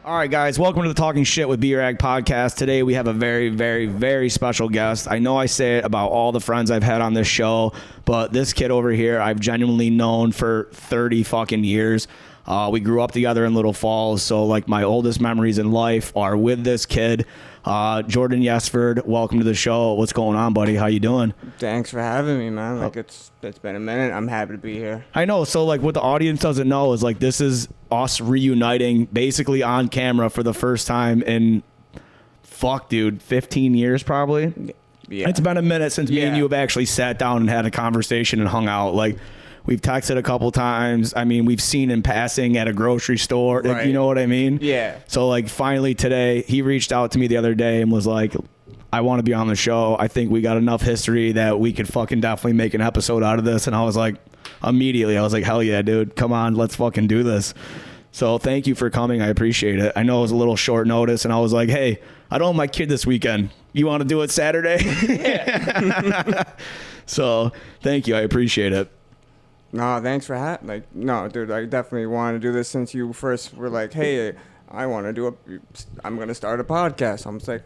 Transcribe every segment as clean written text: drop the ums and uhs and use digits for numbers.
All right, guys, welcome to the Talking Shit with B-Rag podcast. Today we have a very, very, very special guest. I know I say it about all the friends I've had on this show, but this kid over here I've genuinely known for 30 fucking years. We grew up together in Little Falls, so like my oldest memories in life are with this kid. Jordan Yesford, welcome to the show. What's going on, buddy? How you doing? Thanks for having me, man. Like it's been a minute. I'm happy to be here. I know. So like what the audience doesn't know is like this is us reuniting basically on camera for the first time in 15 years probably. Yeah. It's been a minute since me and you have actually sat down and had a conversation and hung out. Like we've texted a couple times. I mean, we've seen in passing at a grocery store. Right. You know what I mean? Yeah. So like finally today, he reached out to me the other day and was like, I want to be on the show. I think we got enough history that we could fucking definitely make an episode out of this. And I was like, immediately, I was like, hell yeah, dude, come on, let's fucking do this. So thank you for coming. I appreciate it. I know it was a little short notice and I was like, hey, I don't have my kid this weekend. You want to do it Saturday? Yeah. So thank you. I appreciate it. No, thanks for no, dude, I definitely want to do this since you first were like, hey, I'm going to start a podcast. I'm just like,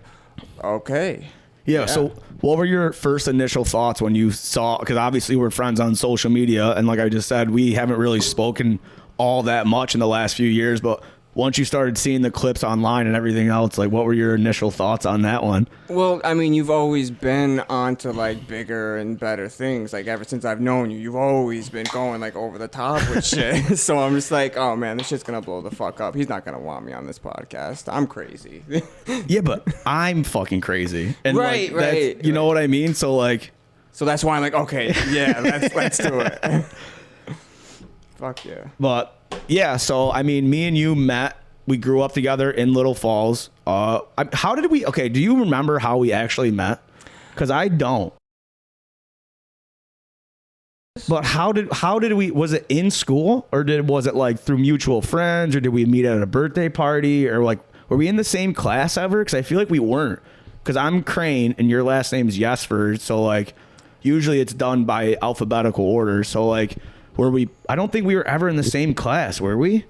okay. Yeah. So what were your first initial thoughts when you saw, because obviously we're friends on social media. And like I just said, we haven't really spoken all that much in the last few years, but once you started seeing the clips online and everything else, like what were your initial thoughts on that one? Well, I mean, you've always been onto like bigger and better things. Like ever since I've known you, you've always been going like over the top with shit. So I'm just like, oh man, this shit's gonna blow the fuck up. He's not gonna want me on this podcast. I'm crazy. Yeah, but I'm fucking crazy. And right, like, right. You know what I mean? So like, so that's why I'm like, okay, yeah, let's do it. Fuck yeah. But yeah, so I mean, me and you met. We grew up together in Little Falls. How did we? Okay, do you remember how we actually met? Because I don't. But how did we? Was it in school or was it like through mutual friends or did we meet at a birthday party or like were we in the same class ever? Because I feel like we weren't. Because I'm Crane and your last name's Yesford, so like usually it's done by alphabetical order. So like. Were we? I don't think we were ever in the same class, were we?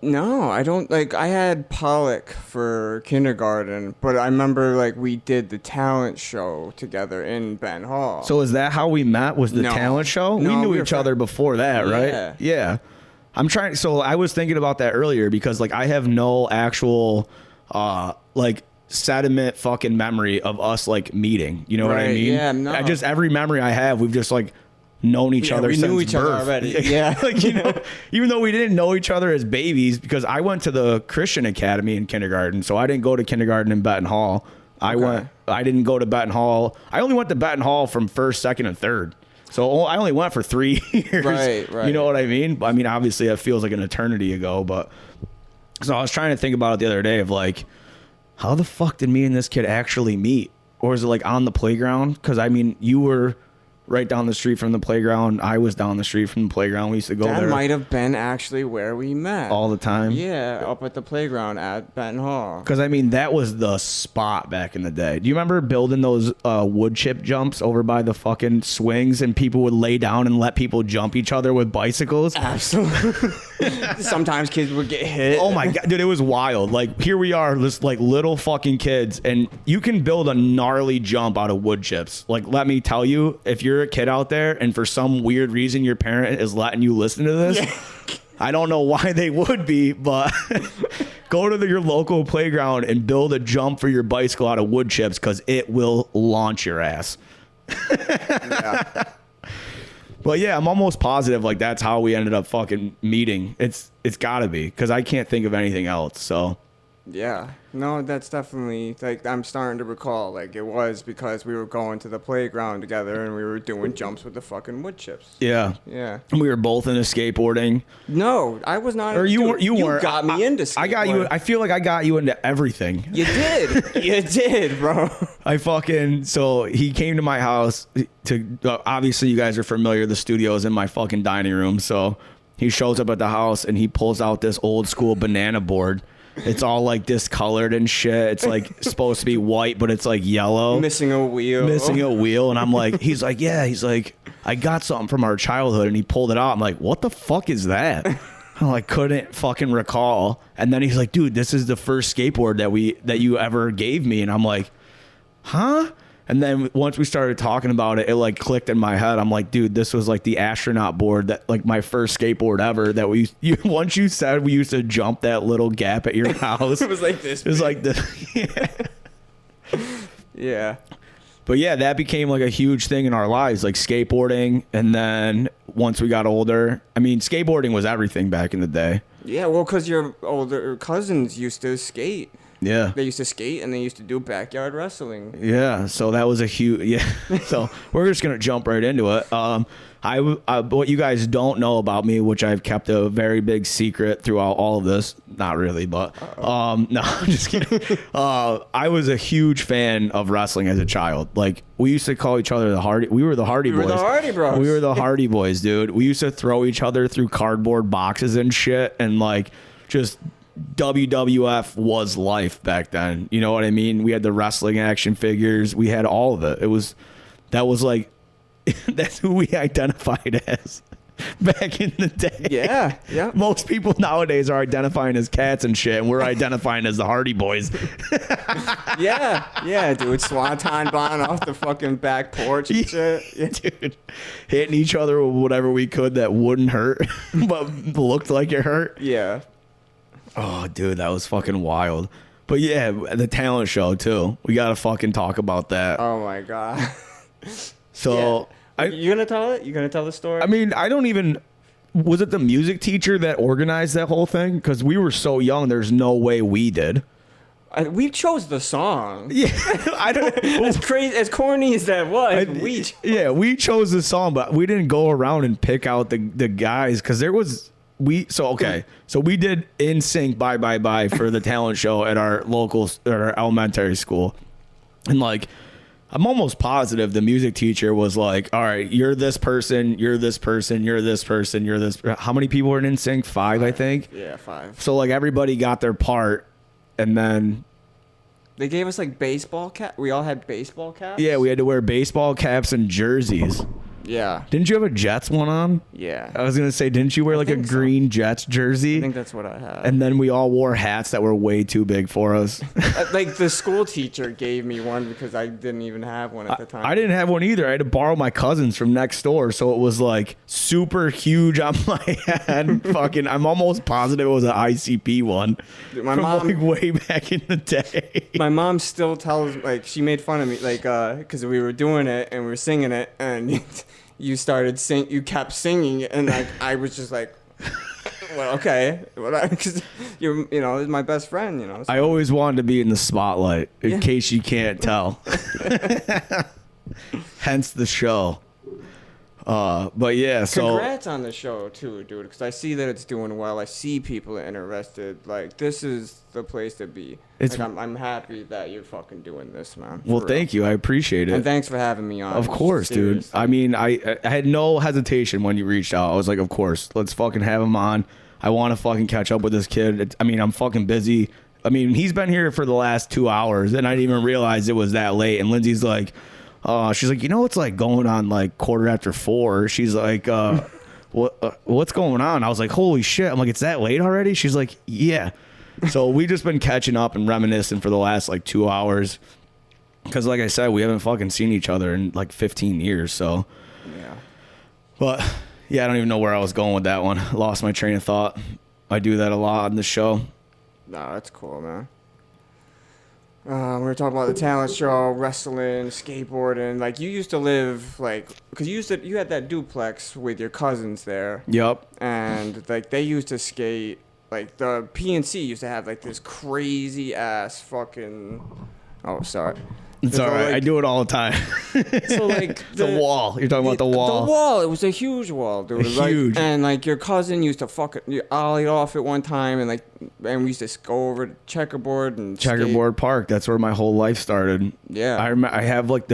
No, I don't. Like, I had Pollock for kindergarten, but I remember, like, we did the talent show together in Ben Hall. So is that how we met? Was the talent show? No, we knew each other before that, right? Yeah. I'm trying. So I was thinking about that earlier because, like, I have no actual, like, sediment fucking memory of us, like, meeting. You know what I mean? Yeah, no. Every memory I have, we've just, like, known each other since knew each birth. other already. Yeah. Like, you know, even though we didn't know each other as babies, because I went to the Christian Academy in kindergarten, so I didn't go to kindergarten in Benton Hall. I didn't go to Benton Hall. I only went to Benton Hall from first, second, and third. So I only went for 3 years. Right. You know what I mean? I mean, obviously that feels like an eternity ago, but so I was trying to think about it the other day of like, how the fuck did me and this kid actually meet? Or is it like on the playground? Because I mean, you were right down the street from the playground. I was down the street from the playground. We used to go there. That might have been actually where we met. All the time? Yeah, up at the playground at Benton Hall. Because, I mean, that was the spot back in the day. Do you remember building those wood chip jumps over by the fucking swings and people would lay down and let people jump each other with bicycles? Absolutely. Sometimes kids would get hit. Oh, my God. Dude, it was wild. Like, here we are, just like little fucking kids, and you can build a gnarly jump out of wood chips. Like, let me tell you, if you're a kid out there and for some weird reason your parent is letting you listen to this, I don't know why they would be, but go to your local playground and build a jump for your bicycle out of wood chips because it will launch your ass. Yeah. But yeah, I'm almost positive like that's how we ended up fucking meeting. It's gotta be because I can't think of anything else. So yeah, no, that's definitely like I'm starting to recall like it was because we were going to the playground together and we were doing jumps with the fucking wood chips. Yeah. And we were both into skateboarding. No, I was not. Or you weren't. You got me into skateboarding. I got you. I feel like I got you into everything. You did. You did, bro. So he came to my house to obviously you guys are familiar. The studio is in my fucking dining room. So he shows up at the house and he pulls out this old school banana board. It's all like discolored and shit. It's like supposed to be white, but it's like yellow. Missing a wheel. And I'm like, he's like, I got something from our childhood. And he pulled it out. I'm like, what the fuck is that? I like couldn't fucking recall. And then he's like, dude, this is the first skateboard that you ever gave me. And I'm like, huh? And then once we started talking about it, it like clicked in my head. I'm like, dude, this was like the astronaut board, that like my first skateboard ever, that once you said we used to jump that little gap at your house. It was like this. It was like the Yeah. But yeah, that became like a huge thing in our lives, like skateboarding. And then once we got older, I mean, skateboarding was everything back in the day. Yeah, well, because your older cousins used to skate. Yeah. They used to skate and they used to do backyard wrestling. Yeah. So that was a huge, yeah. So we're just going to jump right into it. What you guys don't know about me, which I've kept a very big secret throughout all of this, not really, but, no, I'm just kidding. I was a huge fan of wrestling as a child. Like, we used to call each other we were the Hardy Boys. We were the Hardy Bros. We were the Hardy Boys, dude. We used to throw each other through cardboard boxes and shit, and like, just WWF was life back then. You know what I mean? We had the wrestling action figures. We had all of it. That was like, that's who we identified as back in the day. Yeah, yeah. Most people nowadays are identifying as cats and shit, and we're identifying as the Hardy Boys. Yeah, dude. Swanton bomb off the fucking back porch and shit. Yeah. Dude, hitting each other with whatever we could that wouldn't hurt, but looked like it hurt. Yeah. Oh, dude, that was fucking wild. But yeah, the talent show too. We gotta fucking talk about that. Oh my god. So yeah. You gonna tell it? You gonna tell the story? I mean, I don't even. Was it the music teacher that organized that whole thing? Because we were so young, there's no way we did. We chose the song. Yeah, I don't. As crazy, as corny as that was, we chose the song, but we didn't go around and pick out the guys because there was. So we did In Sync Bye Bye Bye for the talent show at our elementary school, and like, I'm almost positive the music teacher was like, all right, you're this person, you're this person, you're this person, you're this. How many people were in NSYNC? 5, I think. Yeah, 5. So like everybody got their part, and then they gave us like baseball cap. We all had baseball caps. Yeah, we had to wear baseball caps and jerseys. Yeah. Didn't you have a Jets one on? Yeah. I was going to say, didn't you wear like a green Jets jersey? I think that's what I had. And then we all wore hats that were way too big for us. Like the school teacher gave me one because I didn't even have one at the time. I didn't have one either. I had to borrow my cousin's from next door. So it was like super huge on my head. Fucking, I'm almost positive it was an ICP one. My from mom, like way back in the day. My mom still tells, like, she made fun of me, like, because we were doing it and we were singing it and you kept singing and like I was just like, well, okay, because you're my best friend, So. I always wanted to be in the spotlight, in case you can't tell. Hence the show. But yeah, so congrats on the show too, dude. Because I see that it's doing well. I see people are interested. Like, this is the place to be. I'm happy that you're fucking doing this, man. Well, thank you. I appreciate it. And thanks for having me on. Of course, dude. I mean, I had no hesitation when you reached out. I was like, of course, let's fucking have him on. I want to fucking catch up with this kid. I'm fucking busy. I mean, he's been here for the last 2 hours, and I didn't even realize it was that late. And Lindsay's like, she's like, it's like going on like 4:15. She's like, what's going on? I was like, holy shit. I'm like, it's that late already? She's like, yeah. So we just been catching up and reminiscing for the last like 2 hours. Because like I said, we haven't fucking seen each other in like 15 years. So, yeah. But yeah, I don't even know where I was going with that one. Lost my train of thought. I do that a lot on the show. No, that's cool, man. We were talking about the talent show, wrestling, skateboarding. Like, you used to live, like, because you had that duplex with your cousins there. Yep. And, like, they used to skate. Like, the PNC used to have, like, this crazy-ass fucking... Oh, sorry. It's all right. Like, I do it all the time. So, like... The wall. You're talking about the wall. The wall. It was a huge wall, dude. Huge. And, like, your cousin used to fucking ollie off at one time, and, like... And we used to go over to Checkerboard and Checkerboard Park. That's where my whole life started. Yeah. I have, like,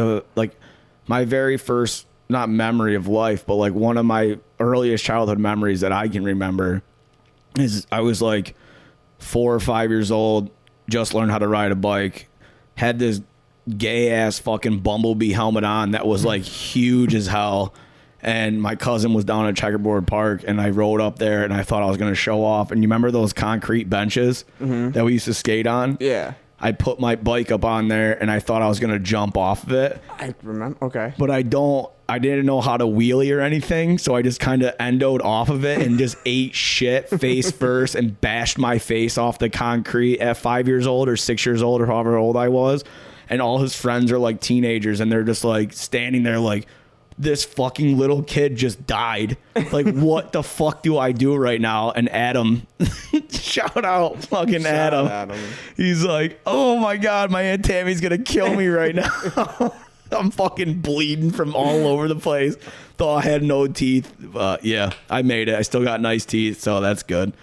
my very first, not memory of life, but, like, one of my earliest childhood memories that I can remember is I was, like, 4 or 5 years old, just learned how to ride a bike, had this gay ass fucking Bumblebee helmet on that was like huge as hell, And my cousin was down at Checkerboard Park, and I rode up there, and I thought I was going to show off. And you remember those concrete benches that we used to skate on? Yeah. I put my bike up on there, and I thought I was going to jump off of it. I remember. Okay. But I didn't know how to wheelie or anything, so I just kind of endoed off of it and just ate shit face first and bashed my face off the concrete at 5 years old or 6 years old or however old I was. And all his friends are like teenagers, and they're just like standing there like, this fucking little kid just died. Like, what the fuck do I do right now? And Adam, shout out fucking Adam. He's like, oh my God, my Aunt Tammy's gonna kill me right now. I'm fucking bleeding from all over the place. Though I had no teeth. Yeah, I made it. I still got nice teeth, so that's good.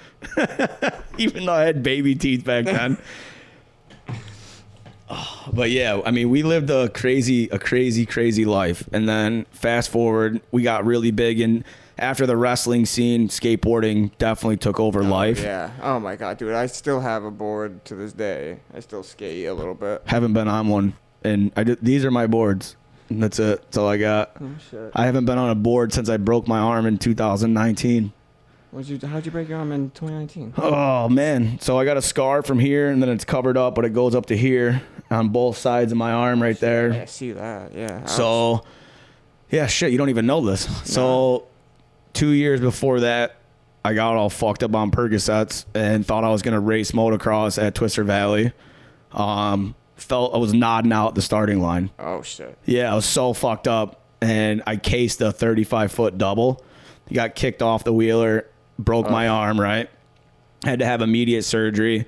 Even though I had baby teeth back then. But yeah, I mean, we lived a crazy life. And then fast forward, we got really big, and after the wrestling scene, skateboarding definitely took over life. Yeah. Oh my God, dude. I still have a board to this day. I still skate a little bit. Haven't been on one, and these are my boards. And that's it. That's all I got. Oh shit. I haven't been on a board since I broke my arm in 2019. How'd you break your arm in 2019? Oh man. So I got a scar from here, and then it's covered up, but it goes up to here on both sides of my arm right there. Yeah, I see that. Yeah. So, yeah, shit, you don't even know this. So, 2 years before that, I got all fucked up on Percocets and thought I was going to race motocross at Twister Valley. Felt I was nodding out the starting line. Oh, shit. Yeah, I was so fucked up, and I cased a 35-foot double. Got kicked off the wheeler, broke my arm, right? Had to have immediate surgery.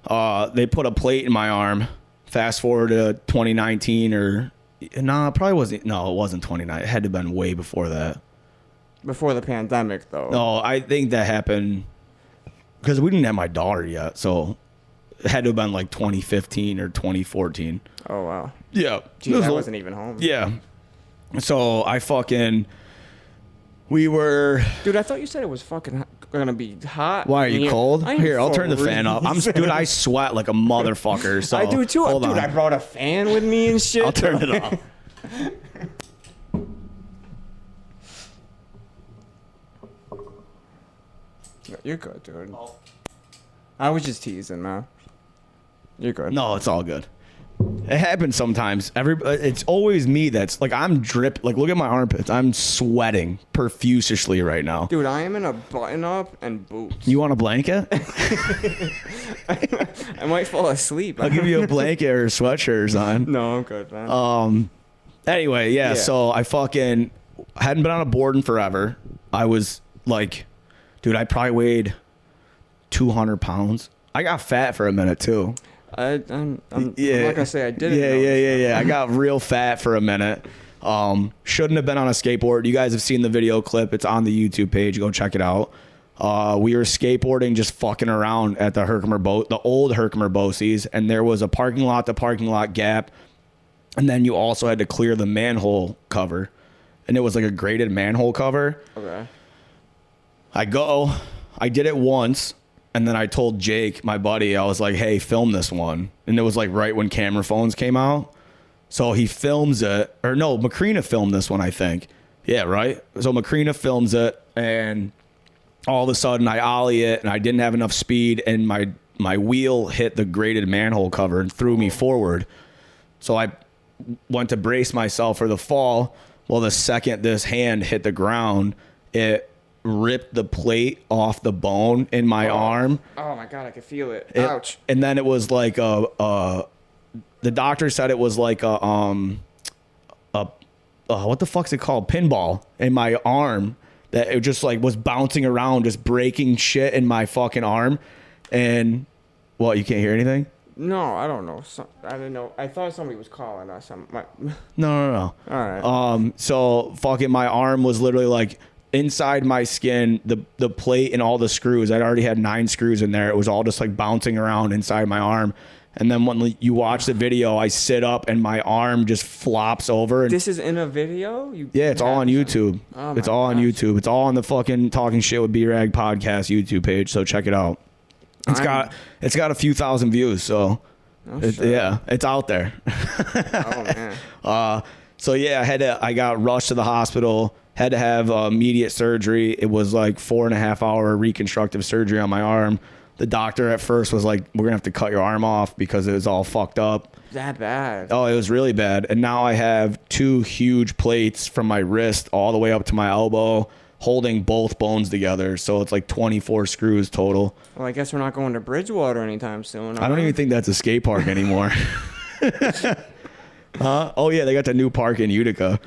They put a plate in my arm. Fast forward to 2019 probably wasn't. No, it wasn't 2019. It had to have been way before that. Before the pandemic, though. No, I think that happened because we didn't have my daughter yet. So it had to have been like 2015 or 2014. Oh, wow. Yeah. Gee, I wasn't even home. Yeah. So we were... Dude, I thought you said it was fucking gonna be hot. Why, are you cold? Here, I'll turn the for fan up. Dude, I sweat like a motherfucker. So I do too. Hold Dude, on. I brought a fan with me and shit. I'll turn it off. You're good, dude. I was just teasing, man. You're good. No, it's all good. It happens sometimes. It's always me that's like, I'm drip. Like, look at my armpits. I'm sweating profusely right now. Dude, I am in a button-up and boots. You want a blanket? I might fall asleep. I'll give you a blanket or a sweatshirt or something. No, I'm good, man. Anyway, yeah. So I fucking hadn't been on a board in forever. I was like, dude, I probably weighed 200 pounds. I got fat for a minute too. I'm not gonna say I didn't. Yeah. I got real fat for a minute. Shouldn't have been on a skateboard. You guys have seen the video clip. It's on the YouTube page. Go check it out. We were skateboarding, just fucking around at the the old Herkimer Bosies, and there was a parking lot to parking lot gap, and then you also had to clear the manhole cover, and it was like a graded manhole cover. Okay. I did it once. And then I told Jake, my buddy, I was like, hey, film this one. And it was like right when camera phones came out. So he films it. Or no, Macrina filmed this one, I think. Yeah, right? So Macrina films it. And all of a sudden I ollie it. And I didn't have enough speed. And my wheel hit the graded manhole cover and threw me forward. So I went to brace myself for the fall. Well, the second this hand hit the ground, it ripped the plate off the bone in my arm. Oh my God, I could feel it. Ouch. And then it was like the doctor said it was like what the fuck's it called? Pinball in my arm, that it just like was bouncing around, just breaking shit in my fucking arm. And what, you can't hear anything? No, I don't know. I didn't know. I thought somebody was calling us. No. All right. So fucking my arm was literally like inside my skin, the plate and all the screws. I'd already had 9 screws in there. It was all just like bouncing around inside my arm. And then when you watch the video, I sit up and my arm just flops over. And this is in a video? Yeah, it's all on YouTube. Oh it's all on YouTube. It's all on the fucking Talking Shit with B-Rag podcast YouTube page. So check it out. It's got a few thousand views. So yeah, it's out there. Oh man. So yeah, I got rushed to the hospital. Had to have immediate surgery. It was like 4.5 hour reconstructive surgery on my arm. The doctor at first was like, we're gonna have to cut your arm off because it was all fucked up. That bad? Oh, it was really bad. And now I have 2 huge plates from my wrist all the way up to my elbow, holding both bones together. So it's like 24 screws total. Well, I guess we're not going to Bridgewater anytime soon. I don't even think that's a skate park anymore. Huh? Oh yeah, they got the new park in Utica.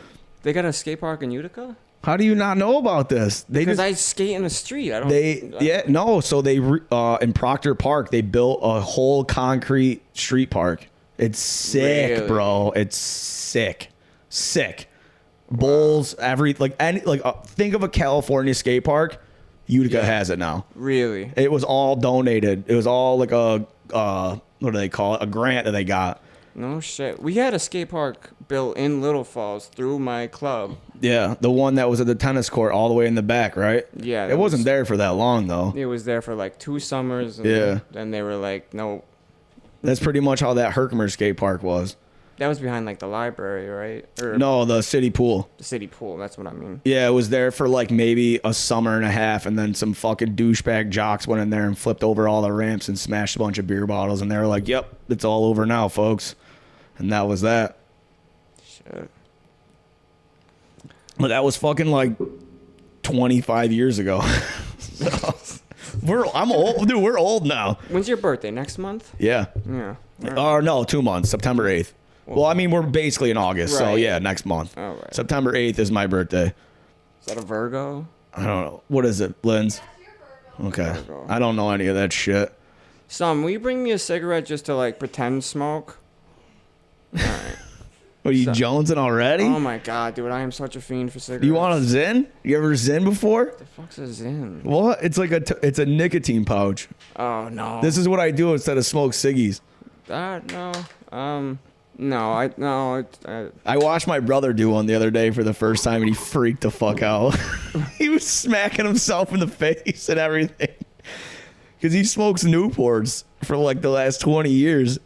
They got a skate park in Utica? How do you not know about this? Because I skate in the street. I don't. So they in Proctor Park they built a whole concrete street park. It's sick, Really? bro. It's sick. Bowls, think of a California skate park. Utica has it now. Really? It was all donated. It was all like a what do they call it? A grant that they got. No shit. We had a skate park built in Little Falls through my club. Yeah, the one that was at the tennis court all the way in the back, right? Yeah. It wasn't there for that long though. It was there for like 2 summers. And Yeah. Then they were like, no. That's pretty much how that Herkimer skate park was. That was behind like the library, right? Or No, the city pool. the city pool. That's what I mean. Yeah, it was there for like maybe a summer and a half, and then some fucking douchebag jocks went in there and flipped over all the ramps and smashed a bunch of beer bottles, and they were like, "Yep, it's all over now, folks," and that was that. Shit. But that was fucking like 25 years ago. So, I'm old, dude. We're old now. When's your birthday? Next month? Yeah. Yeah. Or no, 2 months. September 8th. Well, I mean, we're basically in August, so Right. yeah, next month. All right. September 8th is my birthday. Is that a Virgo? I don't know. What is it, Linz? Okay. Virgo. I don't know any of that shit. Son, will you bring me a cigarette just to like pretend smoke? All right. Are you jonesing already? Oh my god, dude, I am such a fiend for cigarettes. You want a Zyn? You ever Zyn before? The fuck's a Zin? What? It's like it's a nicotine pouch. Oh no. This is what I do instead of smoke ciggies. No. No. I watched my brother do one the other day for the first time, and he freaked the fuck out. He was smacking himself in the face and everything because he smokes Newports for like the last 20 years.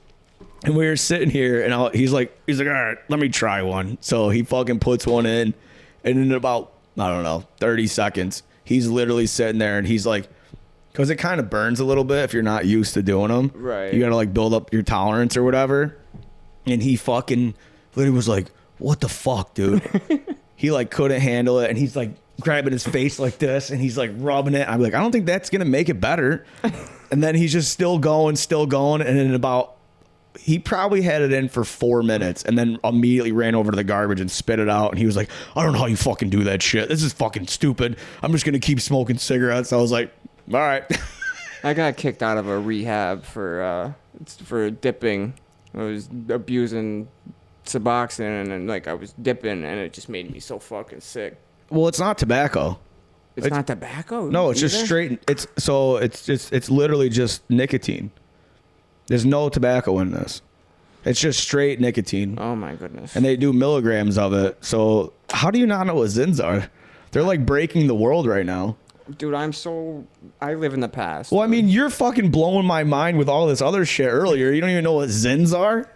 And we were sitting here, and he's like, all right, let me try one. So he fucking puts one in, and in about, I don't know, 30 seconds, he's literally sitting there, and he's like, because it kind of burns a little bit if you're not used to doing them. Right. You got to like build up your tolerance or whatever. And he fucking literally was like, what the fuck, dude? He like couldn't handle it, and he's like grabbing his face like this, and he's like rubbing it. I'm like, I don't think that's going to make it better. And then he's just still going. And in about, he probably had it in for 4 minutes and then immediately ran over to the garbage and spit it out. And he was like, I don't know how you fucking do that shit. This is fucking stupid. I'm just going to keep smoking cigarettes. I was like, all right. I got kicked out of a rehab for dipping. I was abusing Suboxone, and like I was dipping, and it just made me so fucking sick. Well, it's not tobacco. It's not tobacco. No, it's either? just straight. It's literally just nicotine. There's no tobacco in this. It's just straight nicotine. Oh my goodness. And they do milligrams of it. So how do you not know what Zins are? They're like breaking the world right now. Dude, I live in the past. Well, I mean, you're fucking blowing my mind with all this other shit earlier. You don't even know what Zins are?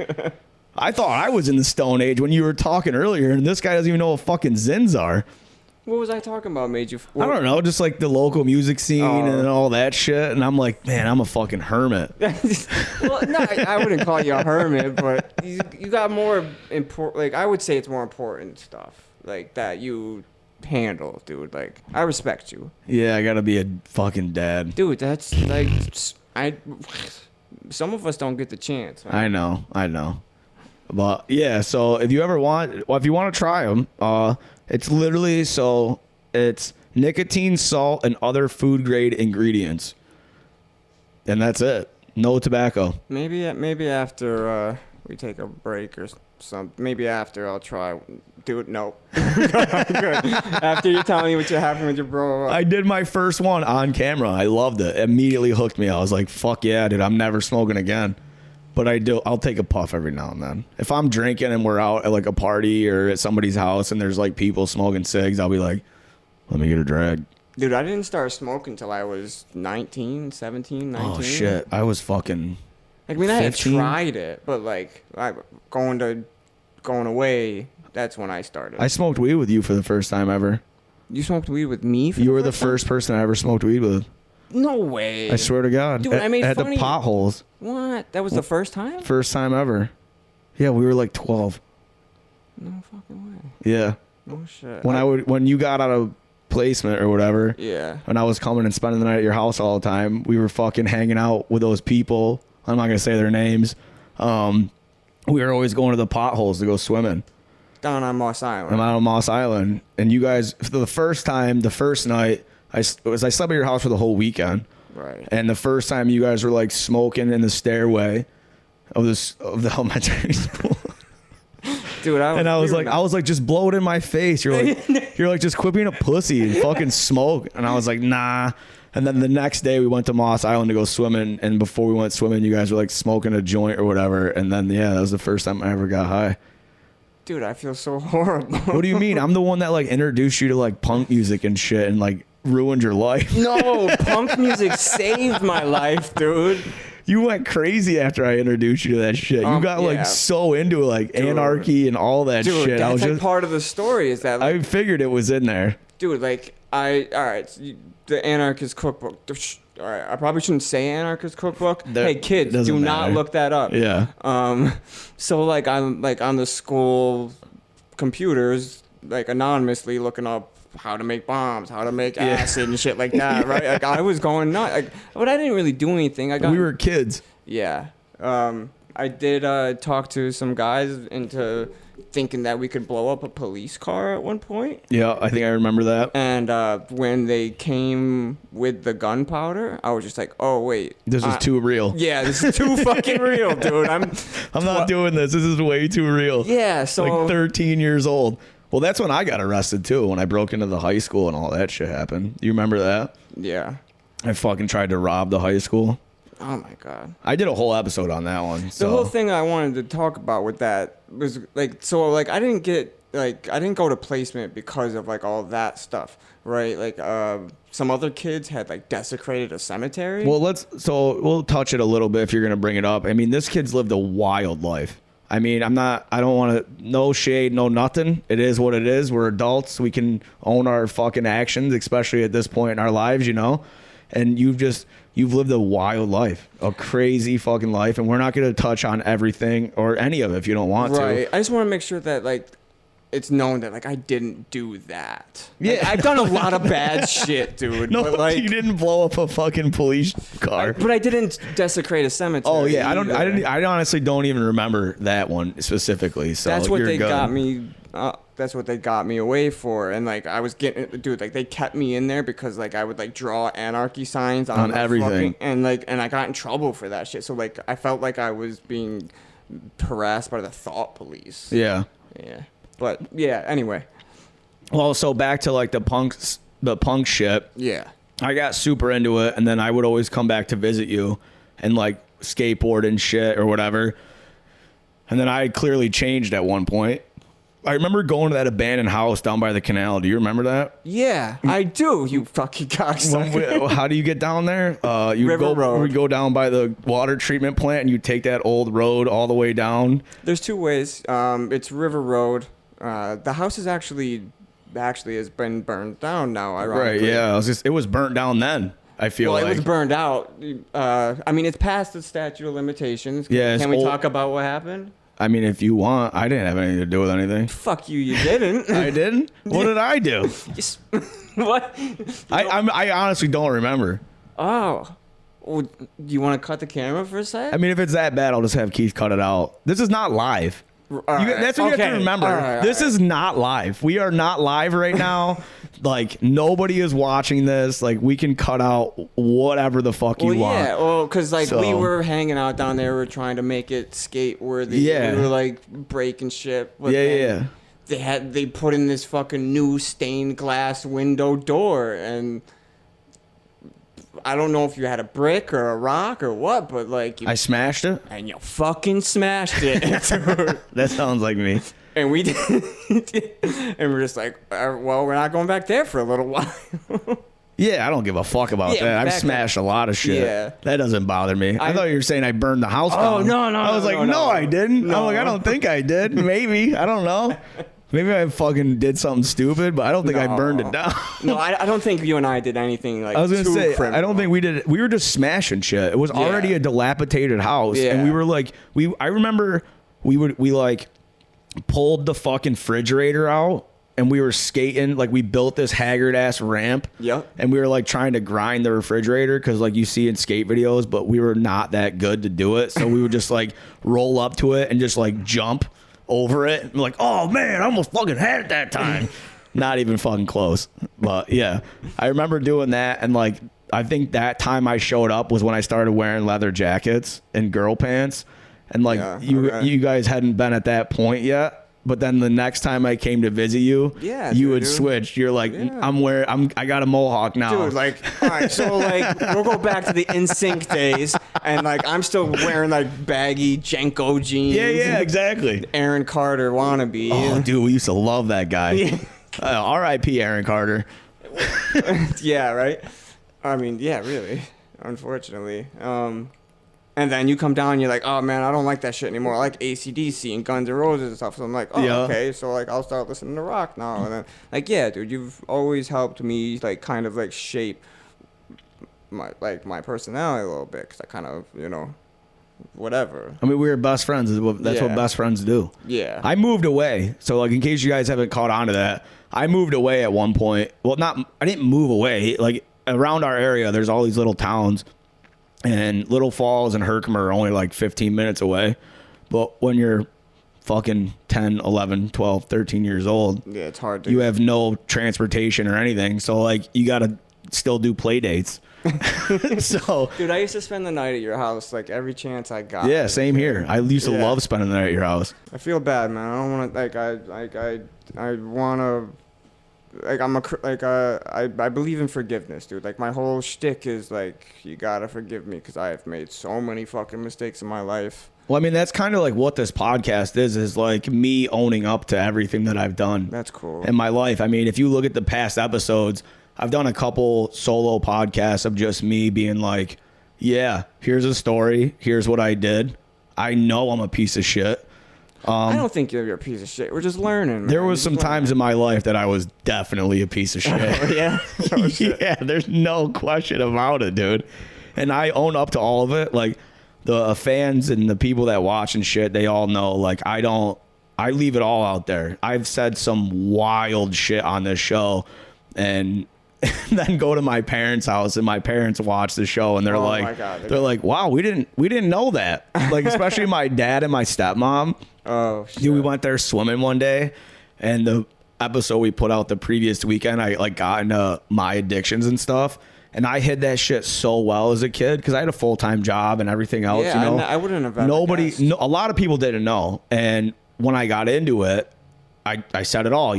I thought I was in the Stone Age when you were talking earlier, and this guy doesn't even know what fucking Zins are. What was I talking about? I don't know, just like the local music scene and all that shit. And I'm like, man, I'm a fucking hermit. Well, no, I wouldn't call you a hermit, but you got more important. Like, I would say it's more important stuff like that you handle, dude. Like, I respect you. Yeah, I gotta be a fucking dad. Dude, that's like, some of us don't get the chance. Man. I know. But yeah, so if you want to try them, it's literally it's nicotine, salt, and other food grade ingredients, and that's it. No tobacco. Maybe after we take a break or something. Maybe after I'll try. Dude, no. Good. After you tell me what you're having with your bro. I did my first one on camera. I loved it. Immediately hooked me. I was like, fuck yeah, dude. I'm never smoking again. But I'll take a puff every now and then. If I'm drinking and we're out at like a party or at somebody's house and there's like people smoking cigs, I'll be like, let me get a drag. Dude, I didn't start smoking until I was 19. Oh shit. I was fucking I mean, 15? I had 15? tried it, but like going away, that's when I started. I smoked weed with you for the first time ever. You smoked weed with me? You were the first person I ever smoked weed with. No way. I swear to God. Dude, I made at fun the of you. potholes. What? That was the first time? First time ever. Yeah, we were like 12. No fucking way. Yeah. Oh shit. When you got out of placement or whatever. Yeah. And I was coming and spending the night at your house all the time. We were fucking hanging out with those people. I'm not gonna say their names. We were always going to the potholes to go swimming. Down on Moss Island. I'm out on Moss Island, and you guys, for the first night, I slept at your house for the whole weekend. Right. And the first time you guys were like smoking in the stairway of the elementary school. Dude, I was like, just blow it in my face. You're like, just quit being a pussy and fucking smoke. And I was like, nah. And then the next day we went to Moss Island to go swimming. And before we went swimming, you guys were like smoking a joint or whatever. And then, yeah, that was the first time I ever got high. Dude, I feel so horrible. What do you mean? I'm the one that like introduced you to like punk music and shit and like ruined your life. No, punk music saved my life, dude. You went crazy after I introduced you to that shit. You got like so into it, like dude, anarchy and all that shit. That's like part of the story is that like, I figured it was in there. Dude, like the Anarchist Cookbook. All right, I probably shouldn't say Anarchist Cookbook. Hey kids, do not look that up. Yeah. So like I'm like on the school computers, like anonymously looking up how to make bombs, how to make acid and shit like that, right? Like I was going nuts, like, but I didn't really do anything. We were kids. Yeah. I did talk to some guys into thinking that we could blow up a police car at one point. Yeah, I think I remember that. And when they came with the gunpowder, I was just like, oh wait, this is too real. Yeah, this is too fucking real, dude. I'm not doing this. This is way too real. Yeah, so like 13 years old. Well, that's when I got arrested too, when I broke into the high school and all that shit happened. You remember that? Yeah. I fucking tried to rob the high school. Oh my God. I did a whole episode on that one. The whole thing I wanted to talk about with that was like, so like I didn't go to placement because of like all that stuff, right? Like some other kids had like desecrated a cemetery. Well, we'll touch it a little bit if you're going to bring it up. I mean, this kid's lived a wild life. I mean, I don't want to, no shade, no nothing. It is what it is. We're adults. We can own our fucking actions, especially at this point in our lives, you know? And you've lived a wild life, a crazy fucking life. And we're not going to touch on everything or any of it if you don't want to. Right. I just want to make sure that like, it's known that like I didn't do that. Yeah, like, I've done a lot of bad shit, dude. No, but, like, you didn't blow up a fucking police car. But I didn't desecrate a cemetery. Oh yeah, I honestly don't even remember that one specifically. So that's what they got me. That's what they got me away for. And like I was getting, dude, like they kept me in there because like I would like draw anarchy signs on everything, and I got in trouble for that shit. So like I felt like I was being harassed by the thought police. Yeah. Yeah. But yeah, anyway. Well, so back to like the punk shit. Yeah. I got super into it, and then I would always come back to visit you and like skateboard and shit or whatever. And then I clearly changed at one point. I remember going to that abandoned house down by the canal. Do you remember that? Yeah, I do, you fucking cocksucker. How do you get down there? Road. We go down by the water treatment plant, and you take that old road all the way down. There's two ways. It's River Road. The house is actually has been burned down now, ironically. Right, yeah. It was burnt down then, I feel like. Well, it was burned out. I mean, it's past the statute of limitations. Yeah, Can we talk about what happened? I mean, if you want. I didn't have anything to do with anything. Fuck you, you didn't. I didn't? What did I do? What? I honestly don't remember. Oh. Well, do you want to cut the camera for a sec? I mean, if it's that bad, I'll just have Keith cut it out. This is not live. That's what you have to remember. This is not live. We are not live right now. Like, nobody is watching this. Like, we can cut out whatever the fuck you want. Yeah, well, because, like, we were hanging out down there. We were trying to make it skate-worthy. Yeah. We were, like, breaking shit. But yeah. They put in this fucking new stained glass window door, and I don't know if you had a brick or a rock or what, but, like... I smashed it? And you fucking smashed it. That sounds like me. And we did, and we're just like, well, we're not going back there for a little while. Yeah, I don't give a fuck about that. I've smashed a lot of shit. Yeah. That doesn't bother me. I thought you were saying I burned the house down. Oh, no. I was like, no, I didn't. No. I'm like, I don't think I did. Maybe. I don't know. Maybe I fucking did something stupid, but I don't think I burned it down. No, I don't think you and I did anything like. I was gonna too say, criminal. I don't think we did. We were just smashing shit. It was already a dilapidated house, and we were like, I remember we like pulled the fucking refrigerator out, and we were skating. Like we built this haggard ass ramp. Yep. And we were like trying to grind the refrigerator because like you see in skate videos, but we were not that good to do it. So we would just like roll up to it and just like jump over it. And like, oh man, I almost fucking had it that time. Not even fucking close. But yeah, I remember doing that. And like, I think that time I showed up was when I started wearing leather jackets and girl pants. And like you guys hadn't been at that point yet. But then the next time I came to visit you, you would switch. You're like, I got a mohawk now. Dude, like, all right, so like, we'll go back to the NSYNC days, and like, I'm still wearing like baggy Jenko jeans. Yeah, exactly. Aaron Carter wannabe. Oh, dude, we used to love that guy. R.I.P. Aaron Carter. Yeah, right. I mean, yeah, really. Unfortunately. And then you come down and you're like, oh man, I don't like that shit anymore. I like AC/DC and Guns N' Roses and stuff. So I'm like, oh, okay. So like, I'll start listening to rock now. And then like, yeah, dude, you've always helped me like kind of like shape my personality a little bit. Cause I kind of, whatever. I mean, we were best friends. That's what best friends do. Yeah. I moved away. So like, in case you guys haven't caught on to that, I moved away at one point. Well, I didn't move away. Like around our area, there's all these little towns. And Little Falls and Herkimer are only like 15 minutes away. But when you're fucking 10, 11, 12, 13 years old, yeah, it's hard to. You have no transportation or anything. So like you got to still do play dates. So, dude, I used to spend the night at your house like every chance I got. Yeah, same here. I used to love spending the night at your house. I feel bad, man. I don't want to I want to. Like I believe in forgiveness, dude. Like my whole shtick is like you gotta forgive me because I have made so many fucking mistakes in my life. Well, I mean that's kind of like what this podcast is like me owning up to everything that I've done. That's cool. In my life. I mean, if you look at the past episodes, I've done a couple solo podcasts of just me being like, yeah, here's a story, here's what I did. I know I'm a piece of shit. I don't think you're a piece of shit. We're just learning. Man. There was some times in my life that I was definitely a piece of shit. Yeah? Oh, shit. Yeah, there's no question about it, dude. And I own up to all of it. Like, the fans and the people that watch and shit, they all know, like, I leave it all out there. I've said some wild shit on this show and then go to my parents' house and my parents watch the show and they're like, they're like, wow, we didn't know that. Like, especially my dad and my stepmom. Oh, shit. Dude, we went there swimming one day, and the episode we put out the previous weekend, I like got into my addictions and stuff, and I hid that shit so well as a kid because I had a full-time job and everything else. Yeah, I wouldn't have. A lot of people didn't know, and when I got into it, I said it all.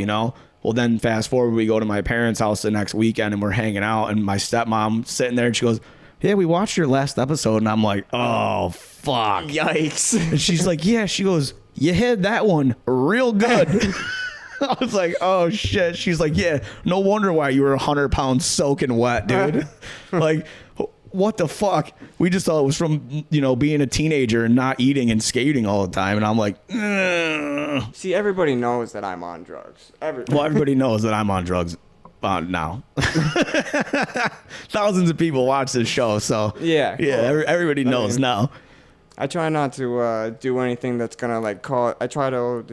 Well, then fast forward, we go to my parents' house the next weekend, and we're hanging out, and my stepmom sitting there, and she goes, yeah, we watched your last episode, and I'm like, oh fuck, yikes. And she's like, yeah, she goes, you hid that one real good. I was like, oh shit. She's like, yeah, no wonder why you were 100 pounds soaking wet, dude. Like, what the fuck? We just thought it was from, being a teenager and not eating and skating all the time. And I'm like, ugh. See, everybody knows that I'm on drugs. Everybody knows that I'm on drugs now. Thousands of people watch this show. So yeah, cool. Everybody knows now. I try not to do anything that's gonna like call. I try to,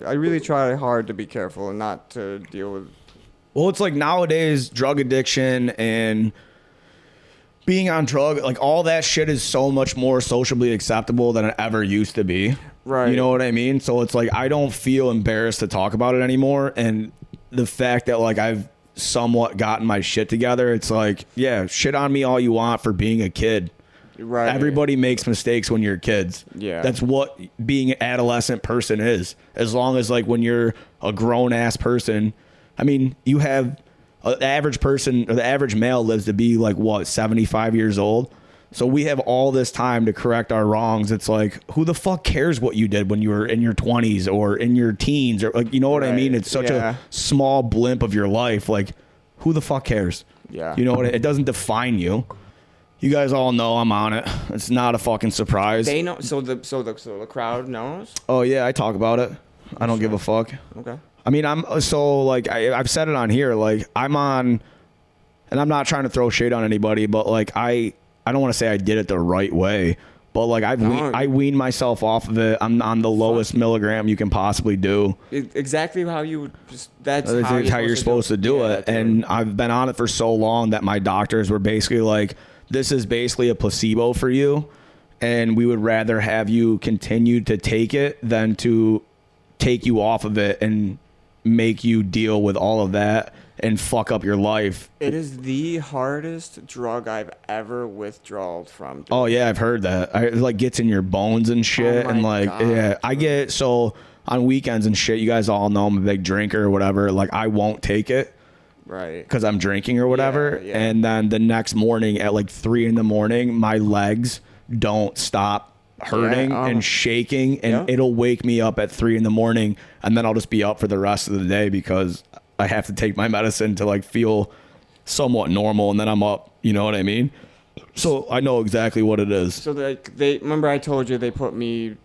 I really try hard to be careful and not to deal with. Well, it's like nowadays, drug addiction and being on drug, like all that shit is so much more socially acceptable than it ever used to be. Right. You know what I mean? So it's like I don't feel embarrassed to talk about it anymore. And the fact that like I've somewhat gotten my shit together, it's like, yeah, shit on me all you want for being a kid. Right. Everybody makes mistakes when you're kids. Yeah. That's what being an adolescent person is. As long as like when you're a grown ass person, I mean, you have the average person or the average male lives to be like what, 75 years old. So we have all this time to correct our wrongs. It's like, who the fuck cares what you did when you were in your 20s or in your teens or like, you know what I mean? It's such a small blimp of your life. Like, who the fuck cares? Yeah. You know what? It doesn't define you. You guys all know I'm on it. It's not a fucking surprise. They know. So the crowd knows. Oh yeah, I talk about it. I don't give a fuck. Okay. I mean, I've said it on here, like I'm on, and I'm not trying to throw shade on anybody, but like I don't want to say I did it the right way, but like I weaned myself off of it. I'm on the lowest milligram you can possibly do. Exactly how you would that's how you're supposed to do it. And I've been on it for so long that my doctors were basically like, this is basically a placebo for you, and we would rather have you continue to take it than to take you off of it and make you deal with all of that and fuck up your life. It is the hardest drug I've ever withdrawn from. Dude. Oh yeah, I've heard that. It like gets in your bones and shit. Oh and like, God, yeah, dude. I get, so on weekends and shit, you guys all know I'm a big drinker or whatever. Like I won't take it. Right. Because I'm drinking or whatever. Yeah. And then the next morning at like 3 a.m, my legs don't stop hurting and shaking, and it'll wake me up at 3 a.m, and then I'll just be up for the rest of the day because I have to take my medicine to like feel somewhat normal, and then I'm up, you know what I mean? So I know exactly what it is. So they remember I told you they put me,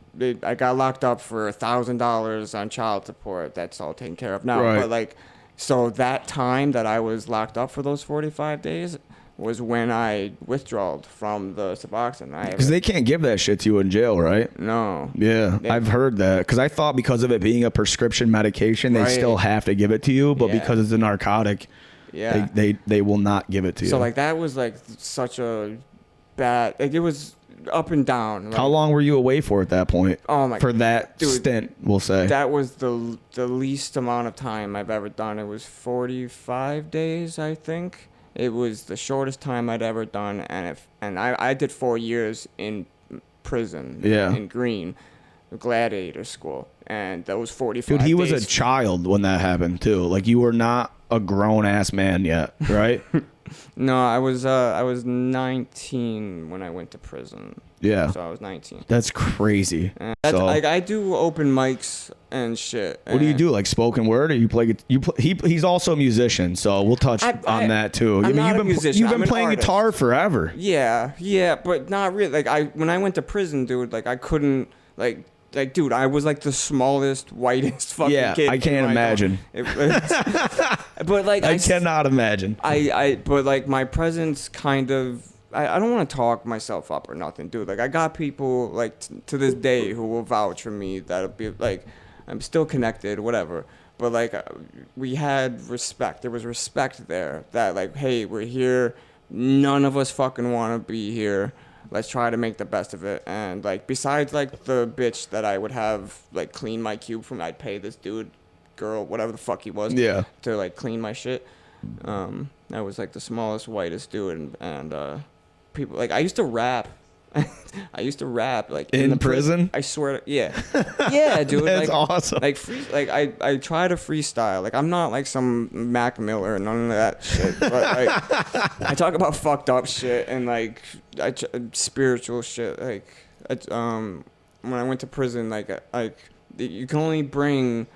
I got locked up for $1,000 on child support. That's all taken care of now. Right. But like, so that time that I was locked up for those 45 days was when I withdrawed from the Suboxone. Because they can't give that shit to you in jail, right? No. Yeah, I've heard that. Because I thought because of it being a prescription medication, they still have to give it to you. But because it's a narcotic, they will not give it to you. So like that was like such a bad, like it was up and down. Like, how long were you away for at that point? Oh my! For that stint, we'll say. That was the least amount of time I've ever done. It was 45 days, I think. It was the shortest time I'd ever done, and I did 4 years in prison. In Green, gladiator school, and those 45 Dude, he days. was a child when that happened too. Like you were not a grown ass man yet, right? No, I was 19 when I went to prison. Yeah. So I was 19. That's crazy. So, like I do open mics and shit. What do you do? Like spoken word, or you play? He's also a musician, so we'll touch on that too. I'm not a musician. You've been I'm playing guitar forever. Yeah, but not really. Like when I went to prison, dude, like I couldn't like, dude, I was like the smallest, whitest fucking kid. Yeah, I can't imagine. But like I cannot imagine. But like my presence kind of, I don't want to talk myself up or nothing, dude. Like I got people like to this day who will vouch for me. That'll be like, I'm still connected, whatever. But like we had respect. There was respect there. That like, hey, we're here. None of us fucking want to be here. Let's try to make the best of it. And like, besides like the bitch that I would have like clean my cube from, I'd pay this dude, girl, whatever the fuck he was, to like clean my shit. I was like the smallest, whitest dude, and people like I used to rap. I used to rap like in the prison. I swear, yeah, dude. That's like, awesome. Like I try to freestyle. Like I'm not like some Mac Miller and none of that shit. But like I talk about fucked up shit and like spiritual shit. Like when I went to prison, like you can only bring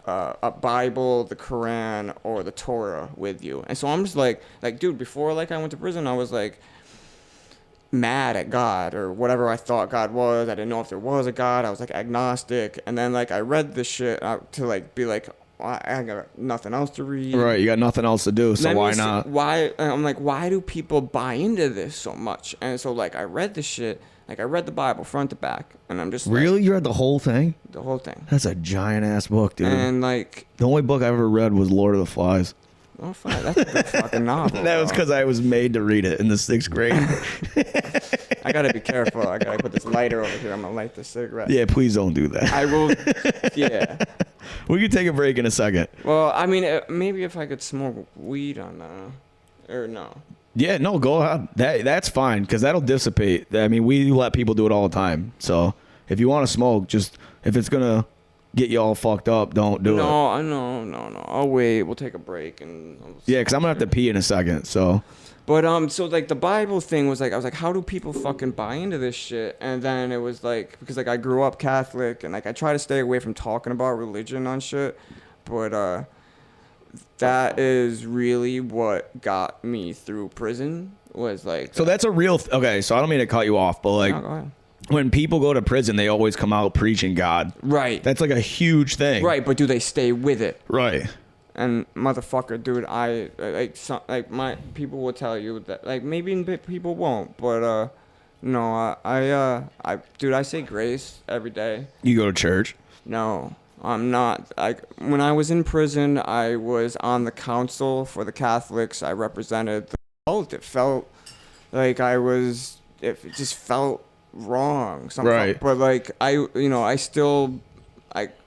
a Bible, the Quran, or the Torah with you. And so I'm just like dude, before like I went to prison, I was like mad at God or whatever I thought God was. I didn't know if there was a God. I was like agnostic. And then like I read this shit to like be like, I got nothing else to read. Right, you got nothing else to do, so why not? I'm like, why do people buy into this so much? And so like I read the shit. Like I read the Bible front to back, and I'm just really, like, you read the whole thing? The whole thing. That's a giant ass book, dude. And like the only book I ever read was Lord of the Flies. Oh, fine. That's a good fucking novel. That was because I was made to read it in the 6th grade. I gotta be careful. I gotta put this lighter over here. I'm gonna light the cigarette. Yeah, please don't do that. I will. Yeah. We can take a break in a second. Well, I mean, maybe if I could smoke weed on or no. Yeah, no, go ahead. That's fine because that'll dissipate. I mean, we let people do it all the time. So if you want to smoke, just if it's gonna get you all fucked up, don't do it. No. I'll wait. We'll take a break and. Yeah, because I'm gonna have to pee in a second. So. But so like the Bible thing was like, I was like, how do people fucking buy into this shit? And then it was like, because like I grew up Catholic and like I try to stay away from talking about religion on shit, but that is really what got me through prison was like. So that's a real. Okay, so I don't mean to cut you off, but like. No, go ahead. when people go to prison, they always come out preaching God. Right. That's like a huge thing. Right, but do they stay with it? Right. And motherfucker, dude, like my people will tell you that, like, maybe people won't, but no, dude, I say grace every day. You go to church? No, I'm not. When I was in prison, I was on the council for the Catholics. I represented the cult. It felt like it just felt wrong. Right. But like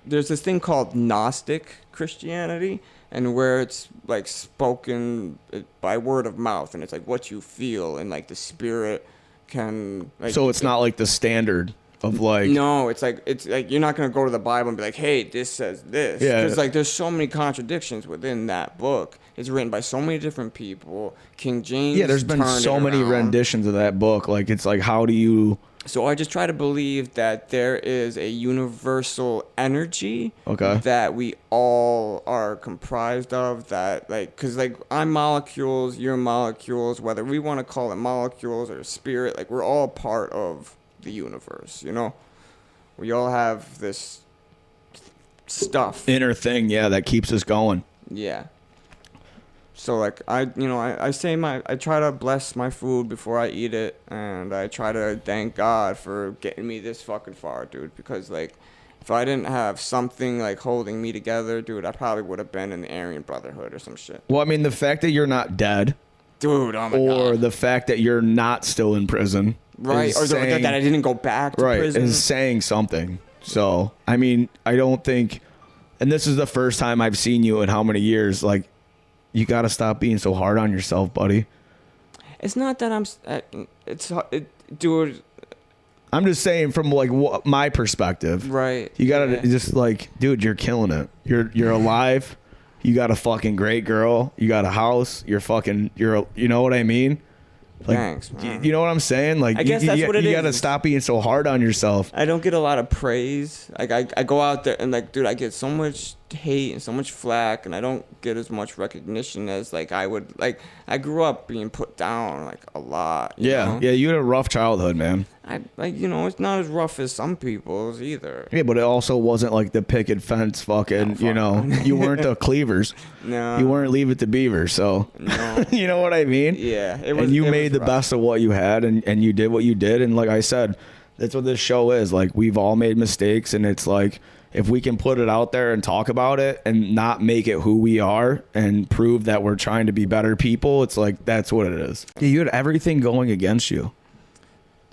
there's this thing called Gnostic Christianity, and where it's like spoken by word of mouth, and it's like what you feel, and like the spirit can. Like, so it's not like the standard of like. No, it's like you're not gonna go to the Bible and be like, hey, this says this. Yeah. Because like there's so many contradictions within that book. It's written by so many different people. King James. Yeah, there's been so many renditions of that book. Like it's like, how do you? So I just try to believe that there is a universal energy that we all are comprised of, that like, cause like I'm molecules, you're molecules, whether we want to call it molecules or spirit, like we're all part of the universe, you know? We all have this stuff. Inner thing, yeah, that keeps us going. Yeah. So like I try to bless my food before I eat it, and I try to thank God for getting me this fucking far, dude, because like if I didn't have something like holding me together, dude, I probably would have been in the Aryan Brotherhood or some shit. Well, I mean, the fact that you're not dead, dude, oh my God. Or the fact that you're not still in prison, right? Or that I didn't go back to prison, is saying something. So, I mean, I don't think, and this is the first time I've seen you in how many years, like, you got to stop being so hard on yourself, buddy. It's not that dude. I'm just saying from like my perspective. Right. You got to just like, dude, you're killing it. You're alive. You got a fucking great girl. You got a house. You know what I mean? Like, thanks, man. You know what I'm saying? Like, I guess that's what it is. You got to stop being so hard on yourself. I don't get a lot of praise. Like I go out there and like, dude, I get so much hate and so much flack, and I don't get as much recognition as like I would. Like I grew up being put down like a lot. You know? Yeah, you had a rough childhood, man. It's not as rough as some people's either. Yeah, but it also wasn't like the picket fence fucking, you weren't the Cleavers. No. You weren't Leave It to Beaver, so. No. You know what I mean? Yeah. And you made the best of what you had, and you did what you did, and like I said, that's what this show is. Like, we've all made mistakes, and it's like, if we can put it out there and talk about it and not make it who we are and prove that we're trying to be better people, it's like, that's what it is. You had everything going against you.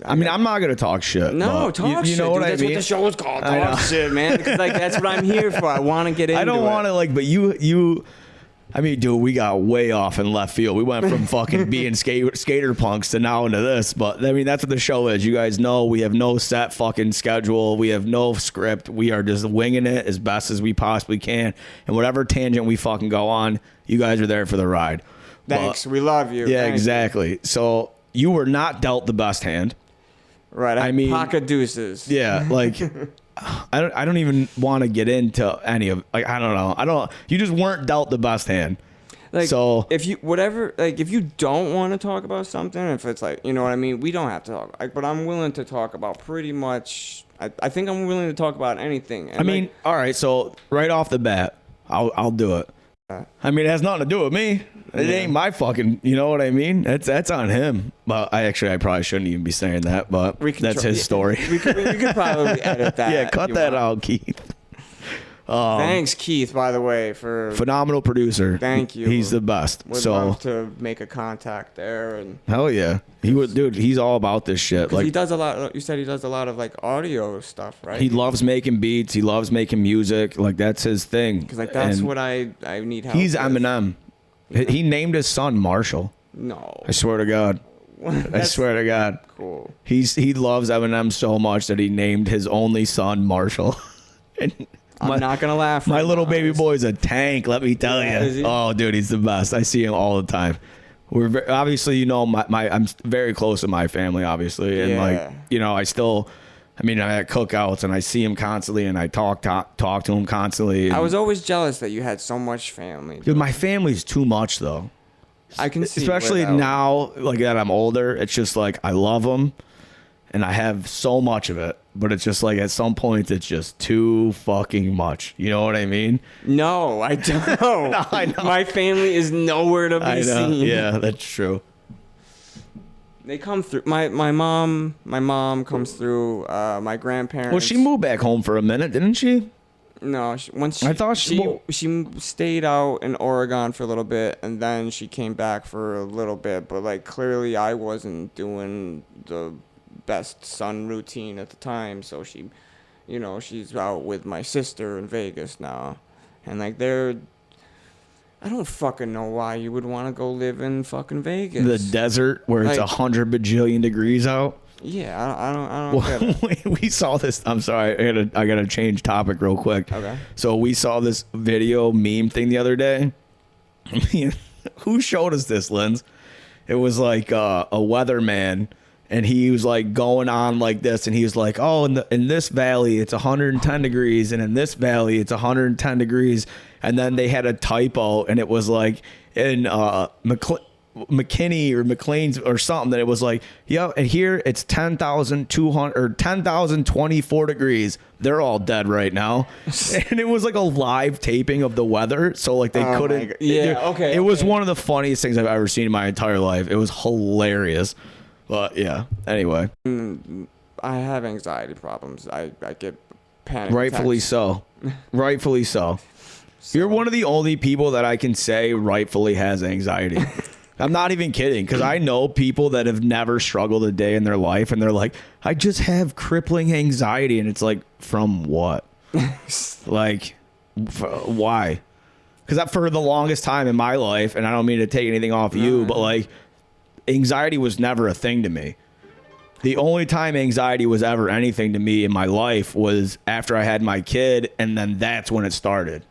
I mean, I'm not gonna talk shit. No, talk shit. You know what I mean? That's what the show is called. Talk shit, man. Because like that's what I'm here for. I want to get into it. I don't want to like, but you. I mean, dude, we got way off in left field. We went from fucking being skater punks to now into this. But I mean, that's what the show is. You guys know we have no set fucking schedule. We have no script. We are just winging it as best as we possibly can. And whatever tangent we fucking go on, you guys are there for the ride. Thanks. We love you. Yeah, Thank exactly. You. So you were not dealt the best hand. Right. I mean, pocket deuces. Yeah, like I don't even want to get into any of, like, I don't know. You just weren't dealt the best hand. Like, so if you don't want to talk about something, if it's like, you know what I mean, we don't have to talk. Like, but I'm willing to talk about pretty much. I think I'm willing to talk about anything. And I mean, all right. So right off the bat, I'll do it. I mean, it has nothing to do with me. It ain't my fucking, you know what I mean? That's on him. But I probably shouldn't even be saying that, but that's his story. We could probably edit that. Yeah, cut that out, Keith. Thanks, Keith, by the way, for phenomenal producer. Thank you. He's the best. Would love to make a contact there. And hell yeah, he would, dude. He's all about this shit. Like, he does a lot. You said he does a lot of like audio stuff, right? He loves making beats. He loves making music. Like, that's his thing. Because like that's what I need help. He's with. Eminem. Yeah. He named his son Marshall. No. I swear to God. I swear to God. Cool. He loves Eminem so much that he named his only son Marshall. And I'm not gonna laugh. My little baby boy's a tank. Let me tell you. Oh, dude, he's the best. I see him all the time. We're obviously, I'm very close to my family, obviously, and I still. I mean, I at cookouts and I see him constantly, and I talk to him constantly. I was always jealous that you had so much family. Dude, my family's too much though. I can see, especially now, like that I'm older. It's just like I love them, and I have so much of it, but it's just like at some point it's just too fucking much. You know what I mean? No, I don't. No, I know. My family is nowhere to be seen. Yeah, that's true. They come through. My mom comes through. My grandparents. Well, she moved back home for a minute, didn't she? No, I thought she stayed out in Oregon for a little bit, and then she came back for a little bit. But like clearly, I wasn't doing the best son routine at the time, so she, she's out with my sister in Vegas now, and like I don't fucking know why you would want to go live in fucking Vegas. The desert where it's 100 bajillion degrees out. Yeah, I don't get it. We saw this. I'm sorry, I gotta change topic real quick. Okay. So we saw this video meme thing the other day. Who showed us this, Linz? It was like a weatherman, and he was like going on like this, and he was like, "Oh, in this valley it's 110 degrees, and in this valley it's 110 degrees." And then they had a typo, and it was like in McKinney or McLean's or something, that it was like, yeah, and here it's 10,200 or 10,024 degrees. They're all dead right now. And it was like a live taping of the weather, so like they couldn't. It was one of the funniest things I've ever seen in my entire life. It was hilarious. But yeah, anyway. I have anxiety problems. I get panic Rightfully attacks. so. Rightfully so. You're one of the only people that I can say rightfully has anxiety. I'm not even kidding, because I know people that have never struggled a day in their life, and they're like, I just have crippling anxiety. And it's like, from what? Like, why? Because for the longest time in my life, and I don't mean to take anything off you, but like, anxiety was never a thing to me. The only time anxiety was ever anything to me in my life was after I had my kid, and then that's when it started.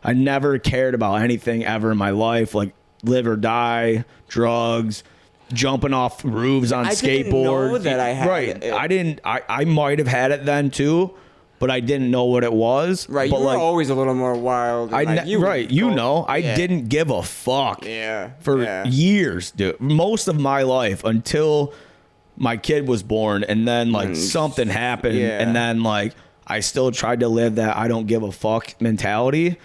I never cared about anything ever in my life, like live or die, drugs, jumping off roofs on skateboards. I didn't know that I had it. I didn't. I might have had it then too, but I didn't know what it was. Right, but you were always a little more wild. I didn't give a fuck. For years, dude. Most of my life until my kid was born, and then like something happened, and then like I still tried to live that I don't give a fuck mentality,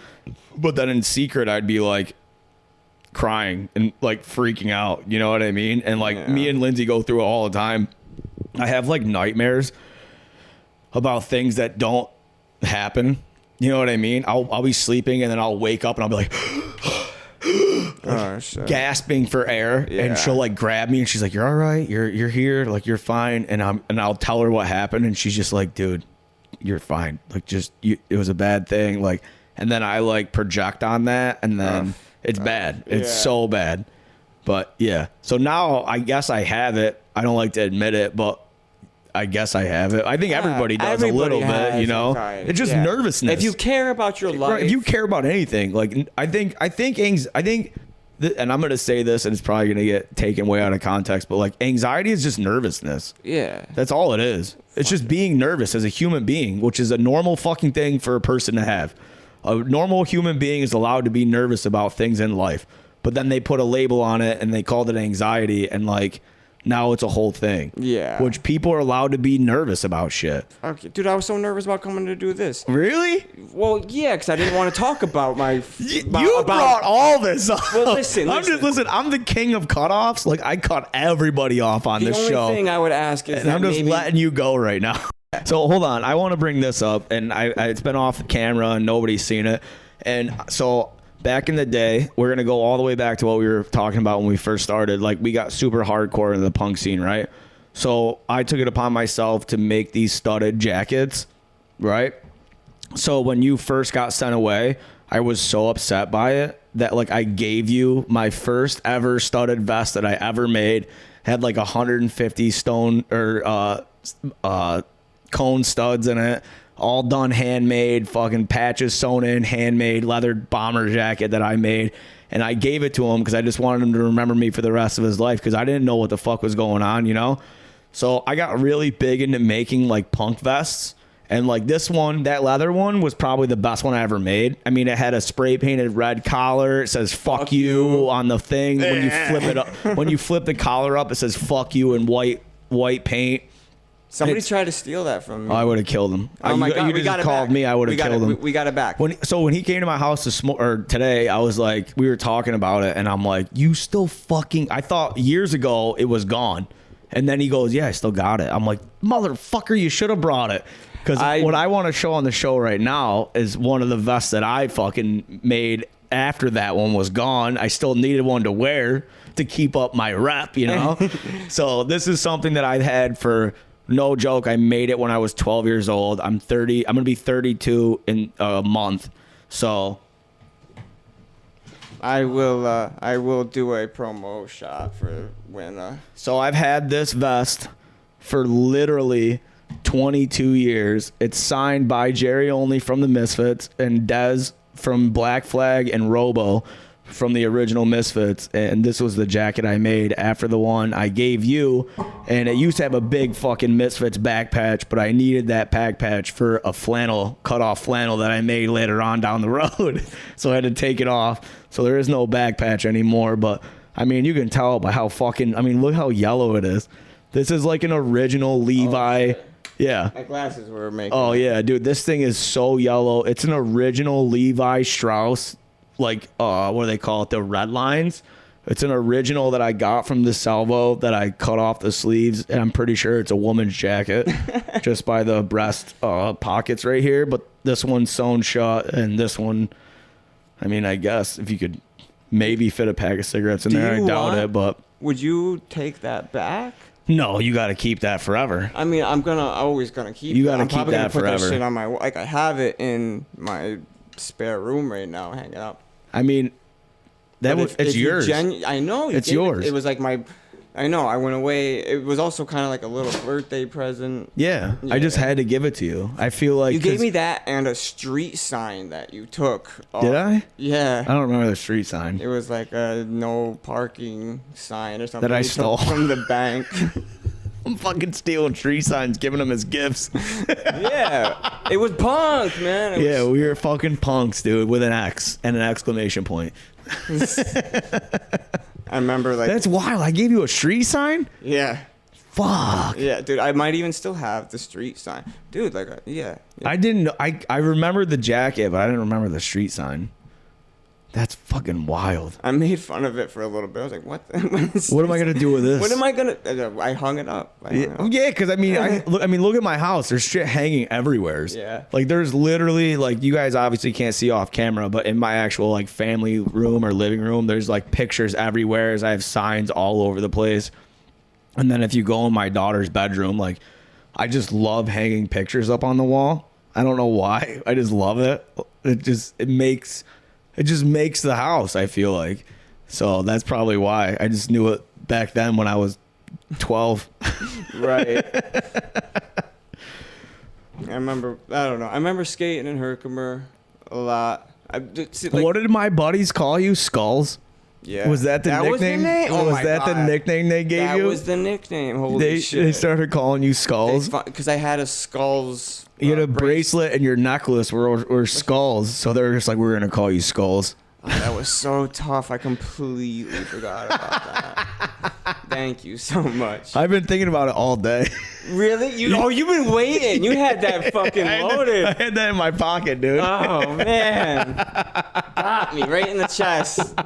but then in secret I'd be like crying and like freaking out, you know what I mean? And like me and Lindsay go through it all the time. I have like nightmares about things that don't happen, you know what I mean? I'll be sleeping, and then I'll wake up and I'll be like gasping for air, and she'll like grab me, and she's like, "You're all right, you're here, like you're fine." And I'll tell her what happened, and she's just like, "Dude, you're fine, like it was a bad thing," like, and then I like project on that, and then it's bad. It's so bad. But yeah, so now I guess I have it. I don't like to admit it, but I guess I have it. I think everybody does a little bit, you know. Anxiety. It's just nervousness. If you care about your life, right, if you care about anything, like I think, and I'm gonna say this, and it's probably gonna get taken way out of context, but like anxiety is just nervousness. Yeah, that's all it is. It's just being nervous as a human being, which is a normal fucking thing for a person to have. A normal human being is allowed to be nervous about things in life, but then they put a label on it and they called it anxiety, and like now it's a whole thing. Yeah. Which people are allowed to be nervous about shit. Okay, dude, I was so nervous about coming to do this. Really? Well, yeah, because I didn't want to talk about my. You brought all this up. Well, listen. I'm the king of cutoffs. Like I cut everybody off on this show. The only thing I would ask is, and I'm just letting you go right now. So hold on, I want to bring this up, and it's been off the camera and nobody's seen it. And so back in the day, we're gonna go all the way back to what we were talking about when we first started. Like we got super hardcore in the punk scene, right? So I took it upon myself to make these studded jackets, right? So when you first got sent away, I was so upset by it that like I gave you my first ever studded vest that I ever made. Had like 150 stone or cone studs in it, all done handmade, fucking patches sewn in, handmade leather bomber jacket that I made. And I gave it to him because I just wanted him to remember me for the rest of his life, because I didn't know what the fuck was going on, you know? So I got really big into making like punk vests. And like this one, that leather one was probably the best one I ever made. I mean, it had a spray painted red collar. It says fuck you on the thing. When you flip it up, when you flip the collar up, it says fuck you in white paint. Somebody tried to steal that from me. I would have killed him. Oh my God, you we got just it called back. me, I would have killed him. We got it back. When he came to my house today, I was like, we were talking about it, and I'm like, you still fucking. I thought years ago it was gone, and then he goes, yeah, I still got it. I'm like, motherfucker, you should have brought it. Because what I want to show on the show right now is one of the vests that I fucking made after that one was gone. I still needed one to wear to keep up my rep, you know? So this is something that I've had for, no joke, I made it when I was 12 years old. I'm 30. I'm going to be 32 in a month. So I will do a promo shot for when. So I've had this vest for literally 22 years. It's signed by Jerry Only from the Misfits and Dez from Black Flag and Robo from the original Misfits. And this was the jacket I made after the one I gave you. And it used to have a big fucking Misfits back patch, but I needed that back patch for a flannel, cut off flannel that I made later on down the road. So I had to take it off. So there is no back patch anymore. But I mean, you can tell by how fucking, I mean, look how yellow it is. This is like an original Levi. Yeah. My glasses were making. Oh yeah, dude, this thing is so yellow. It's an original Levi Strauss, like what do they call it? The red lines. It's an original that I got from the Salvo that I cut off the sleeves, and I'm pretty sure it's a woman's jacket, just by the breast pockets right here. But this one's sewn shut, and this one, I mean, I guess if you could maybe fit a pack of cigarettes in there, I doubt it. But would you take that back? No, you got to keep that forever. I mean, I'm always gonna keep. You got to keep probably that gonna put forever. That shit on my, like, I have it in my spare room right now, hanging up. I mean, it's yours. I know it's yours. It was like my. I know. I went away. It was also kind of like a little birthday present. Yeah, I just had to give it to you. I feel like you gave me that and a street sign that you took. Did I? Yeah. I don't remember the street sign. It was like a no parking sign or something that I stole from the bank. I'm fucking stealing tree signs, giving them as gifts. Yeah, it was punk, man. We were fucking punks, dude, with an X and an exclamation point. I remember, like, that's wild. I gave you a street sign. Yeah. Fuck. Yeah, dude. I might even still have the street sign, dude. Like, yeah. I didn't know. I remembered the jacket, but I didn't remember the street sign. That's fucking wild. I made fun of it for a little bit. I was like, what? What am I gonna do with this? What am I gonna? I hung it up. Yeah, because I mean, look at my house. There's shit hanging everywhere. Yeah. Like there's literally, like, you guys obviously can't see off camera, but in my actual like family room or living room, there's like pictures everywhere. I have signs all over the place. And then if you go in my daughter's bedroom, like, I just love hanging pictures up on the wall. I don't know why. I just love it. It just makes the house, I feel like. So that's probably why. I just knew it back then when I was 12. Right. I remember skating in Herkimer a lot. What did my buddies call you? Skulls? Yeah. Was that the nickname? Was the name? Oh, was that the nickname they gave you? That was the nickname. Holy shit. They started calling you Skulls? Because I had a Skulls. You had a bracelet and your necklace were skulls. So they were just like, we're going to call you Skulls. Oh, that was so tough. I completely forgot about that. Thank you so much. I've been thinking about it all day. Really? You've been waiting. You had that fucking loaded. I had that in my pocket, dude. Oh, man. Got me right in the chest.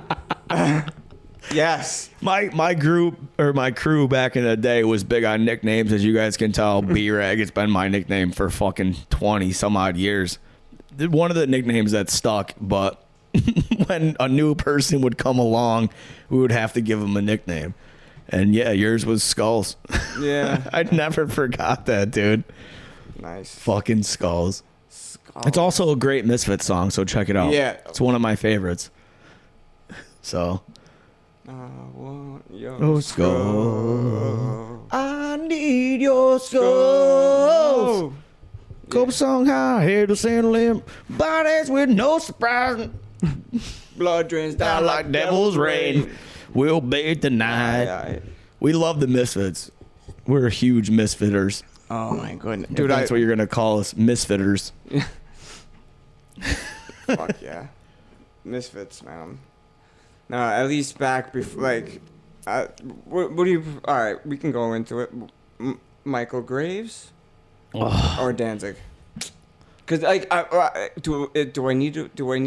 Yes. My group or my crew back in the day was big on nicknames, as you guys can tell. B-Rag, it's been my nickname for fucking 20 some odd years. One of the nicknames that stuck, but when a new person would come along, we would have to give them a nickname. And yeah, yours was Skulls. Yeah. I never forgot that, dude. Nice. Fucking Skulls. It's also a great Misfits song, so check it out. Yeah. It's one of my favorites. So. I want your skull. I need your skull. Cope song high, head to sand limp. Bodies with no surprise. Blood drains down like devil's rain. We'll bathe the night. Aye. We love the Misfits. We're huge Misfitters. Oh my goodness. Dude, that's what you're going to call us, Misfitters. Fuck yeah. Misfits, man. No, at least back before, like, what do you, all right, we can go into it. Michael Graves or Danzig. Because like, do I need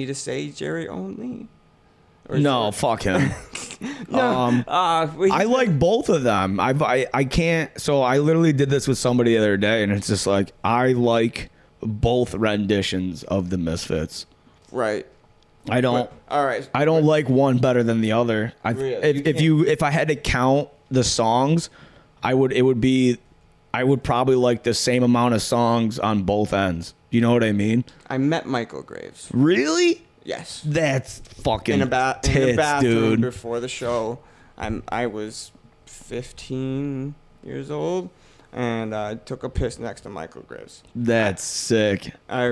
to say Jerry only? No, fuck him. No. I like both of them. I can't. So I literally did this with somebody the other day, and it's just like I like both renditions of the Misfits. Right. I don't. But, all right. I don't like one better than the other. Really? If I had to count the songs, I would probably like the same amount of songs on both ends. You know what I mean? I met Michael Graves. Really? Yes. That's fucking in a tits, bathroom dude. before the show. I was 15 years old, and I took a piss next to Michael Graves. That's sick. I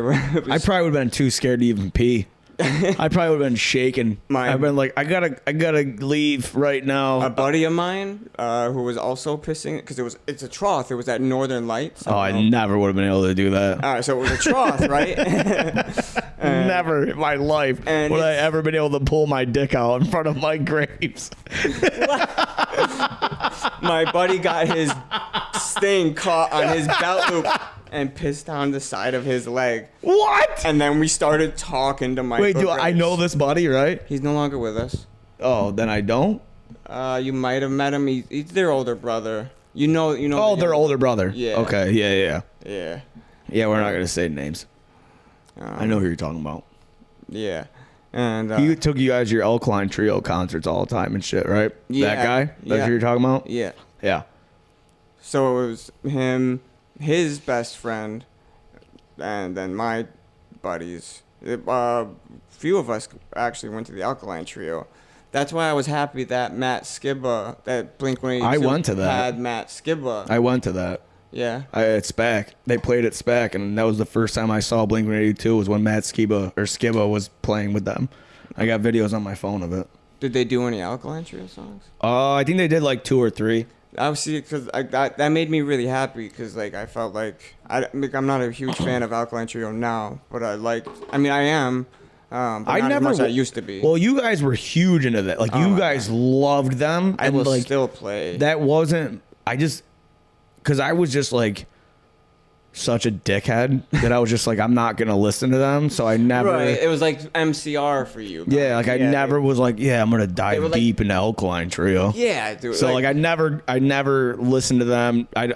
probably would have been too scared to even pee. I probably would have been shaking. I've been like, I gotta leave right now. A buddy of mine who was also pissing because it's a trough. It was at Northern Lights. I never would have been able to do that. All right, so it was a trough, right? Never in my life would I ever been able to pull my dick out in front of my Graves. My buddy got his sting caught on his belt loop and pissed down the side of his leg. What? And then we started talking to Michael. Wait, Graves. I know this buddy, right? He's no longer with us. Oh, then I don't. You might have met him. He's their older brother. You know. Oh, their older brother. Yeah. Okay. Yeah. Yeah. We're not gonna say names. I know who you're talking about. Yeah. And he took you guys to your Alkaline Trio concerts all the time and shit, right? Yeah. That guy? That's who you're talking about? Yeah. Yeah. So it was him, his best friend, and then my buddies. Few of us actually went to the Alkaline Trio. That's why I was happy that Matt Skiba, that Blink-182 I went to that. had Matt Skiba. I went to that. Yeah. At SPAC. They played at SPAC, and that was the first time I saw Blink-182 was when Matt Skiba was playing with them. I got videos on my phone of it. Did they do any Alkaline Trio songs? I think they did like 2 or 3. Obviously, because that made me really happy because like I felt like I'm not a huge fan of Alkaline Trio now, but I am. But I not never as much I used to be. Well, you guys were huge into that. Like you guys loved them. I and will like, still play. That wasn't. Because I was just like such a dickhead that I was just like, I'm not gonna listen to them. So I never. Right. It was like MCR for you. Yeah. Like I never was like, yeah, I'm gonna dive deep into Alkaline Trio. Yeah, dude. So like I never listened to them. I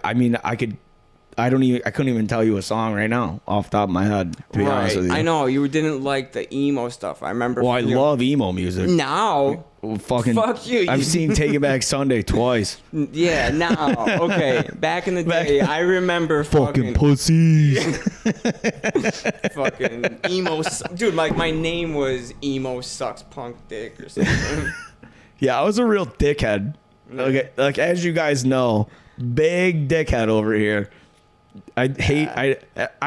couldn't even tell you a song right now off the top of my head, to be honest with you. I know you didn't like the emo stuff. I remember. Well, I love emo music. Now. Well, fucking. Fuck you. I've seen Take It Back Sunday twice. Yeah, now. Okay. Back in the day, I remember fucking pussies. Fucking emo. Dude, like my name was Emo Sucks Punk Dick or something. Yeah, I was a real dickhead. Like as you guys know, big dickhead over here. I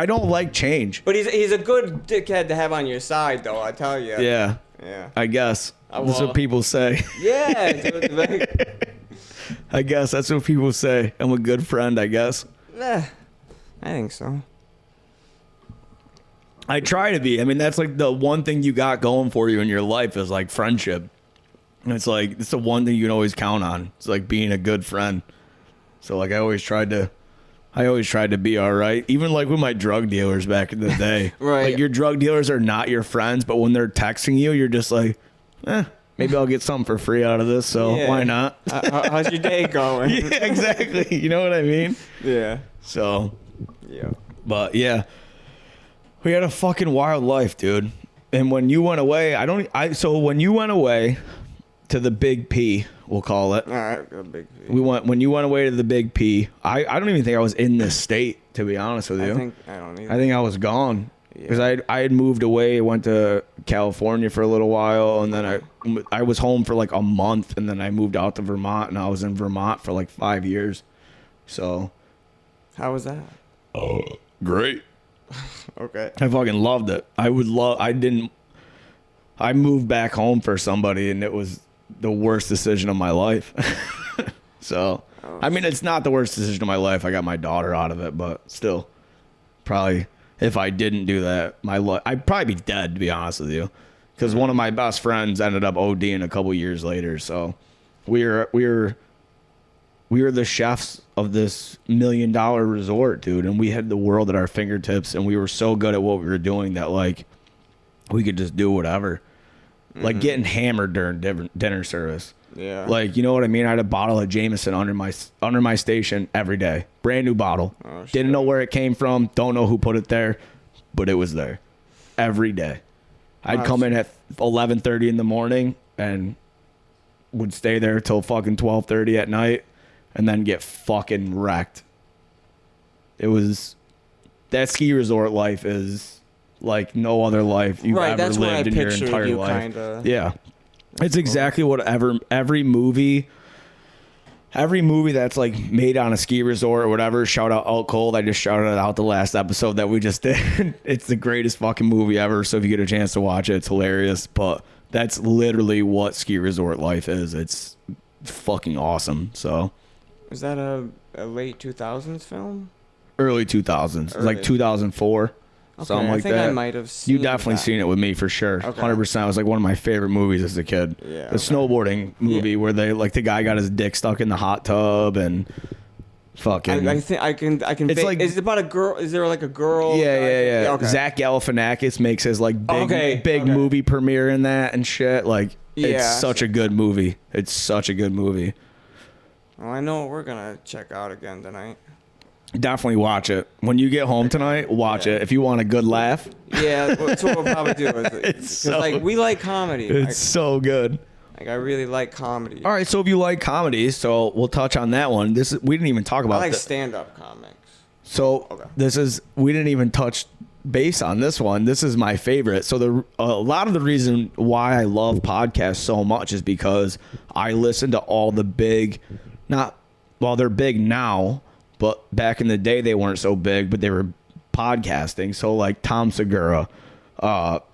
don't like change. But he's a good dickhead to have on your side, though. I tell you. Yeah. Yeah. I guess that's what people say. Yeah. Dude, like, I guess that's what people say. I'm a good friend, I guess. I think so. I try to be. I mean, that's like the one thing you got going for you in your life is like friendship. And it's like it's the one thing you can always count on. It's like being a good friend. So like I always tried to be all right. Even like with my drug dealers back in the day. Right. Like your drug dealers are not your friends, but when they're texting you, you're just like, maybe I'll get something for free out of this, so why not? How's your day going? Yeah, exactly. You know what I mean? Yeah. So. Yeah. But yeah. We had a fucking wild life, dude. And when you went away, so when you went away to the Big P, we'll call it. All right, the Big P. When you went away to the Big P, I don't even think I was in this state, to be honest with you. I don't either. I think I was gone because I had moved away, went to California for a little while, and then I was home for like a month, and then I moved out to Vermont, and I was in Vermont for like 5 years. So, how was that? Oh, great. Okay. I fucking loved it. I moved back home for somebody, and it was the worst decision of my life. So, I mean, it's not the worst decision of my life. I got my daughter out of it, but still, probably if I didn't do that, I'd probably be dead, to be honest with you, because one of my best friends ended up ODing a couple years later. So, we we were the chefs of this $1 million resort, dude, and we had the world at our fingertips, and we were so good at what we were doing that like we could just do whatever. Like getting hammered during dinner service. Yeah. Like, you know what I mean? I had a bottle of Jameson under my station every day. Brand new bottle. Oh, shit. Didn't know where it came from. Don't know who put it there, but it was there every day. I'd come in at 11:30 in the morning and would stay there till fucking 12:30 at night and then get fucking wrecked. It was, that ski resort life is like no other life you've ever lived in your entire life. Kinda. Yeah. It's exactly what every movie that's like made on a ski resort or whatever. Shout out Out Cold. I just shouted out the last episode that we just did. It's the greatest fucking movie ever. So if you get a chance to watch it, it's hilarious. But that's literally what ski resort life is. It's fucking awesome. So Was that a late 2000s film? early 2000s. It's like 2004. Okay, Something like I think that. I might have seen You definitely that. seen it with me for sure. Okay. 100%. It was like one of my favorite movies as a kid. Yeah, The snowboarding movie where they like the guy got his dick stuck in the hot tub and fucking. I think I can. It's Is like- it about a girl? Is there like a girl? Yeah. Okay. Zach Galifianakis makes his like big Okay. movie premiere in that and shit. Like Yeah. it's such a good movie. It's such a good movie. Well, I know what we're gonna check out again tonight. Definitely watch it. When you get home tonight, watch it. If you want a good laugh, Yeah, that's what we'll probably do. Because like we like comedy. it's so good. Like I really like comedy. All right, so if you like comedy, so we'll touch on that one. We didn't even talk I about like this. stand-up comics. So Okay. we didn't even touch base on this one. This is my favorite. So a lot of the reason why I love podcasts so much is because I listen to all the big, they're big now, but back in the day they weren't so big, but they were podcasting. So like Tom Segura,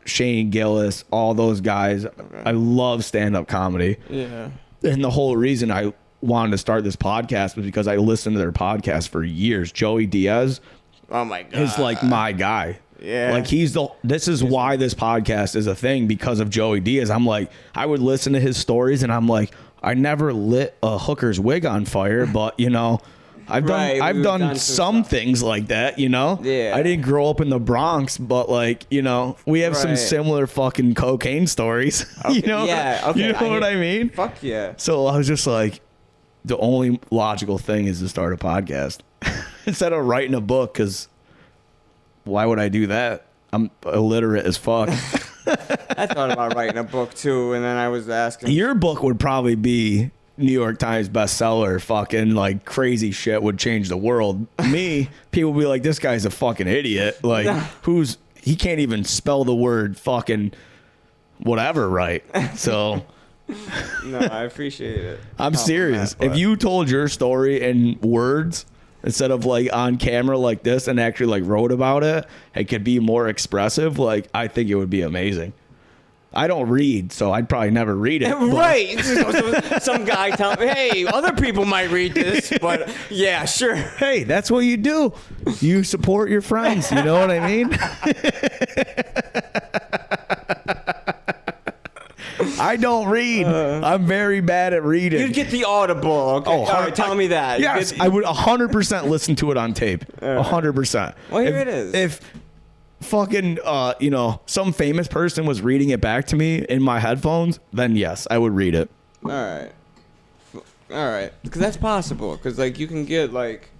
Shane Gillis, all those guys. I love stand-up comedy. Yeah. And the whole reason I wanted to start this podcast was because I listened to their podcast for years. Joey Diaz Oh my god. is like my guy. Yeah. Like this is why this podcast is a thing, because of Joey Diaz. I'm like, I would listen to his stories and I'm like, I never lit a hooker's wig on fire, but you know, I've done some things like that, you know? Yeah. I didn't grow up in the Bronx, but like, you know, we have some Right. similar fucking cocaine stories. You know? Yeah. Okay. You know what I mean? Fuck yeah. So I was just like, the only logical thing is to start a podcast instead of writing a book, because why would I do that? I'm illiterate as fuck. I thought about writing a book too, and then I was asking. Your book would probably be New York Times bestseller. Fucking like crazy shit would change the world. Me, people would be like, this guy's a fucking idiot. Like, he can't even spell the word fucking whatever right. So No, I appreciate it. I'm serious. Compliment, If you told your story in words instead of like on camera like this and actually like wrote about it, it could be more expressive. Like, I think it would be amazing. I don't read, so I'd probably never read it. but- Right. Some guy telling me, hey, other people might read this, but yeah, sure. Hey, that's what you do. You support your friends. You know what I mean? I don't read. I'm very bad at reading. You'd get the Audible. Okay. All right, tell me that. You Yes, get- I would 100% listen to it on tape. 100%. Well, here it is. If fucking, some famous person was reading it back to me in my headphones, then yes, I would read it. All right. Because that's possible. Because, like, you can get, like...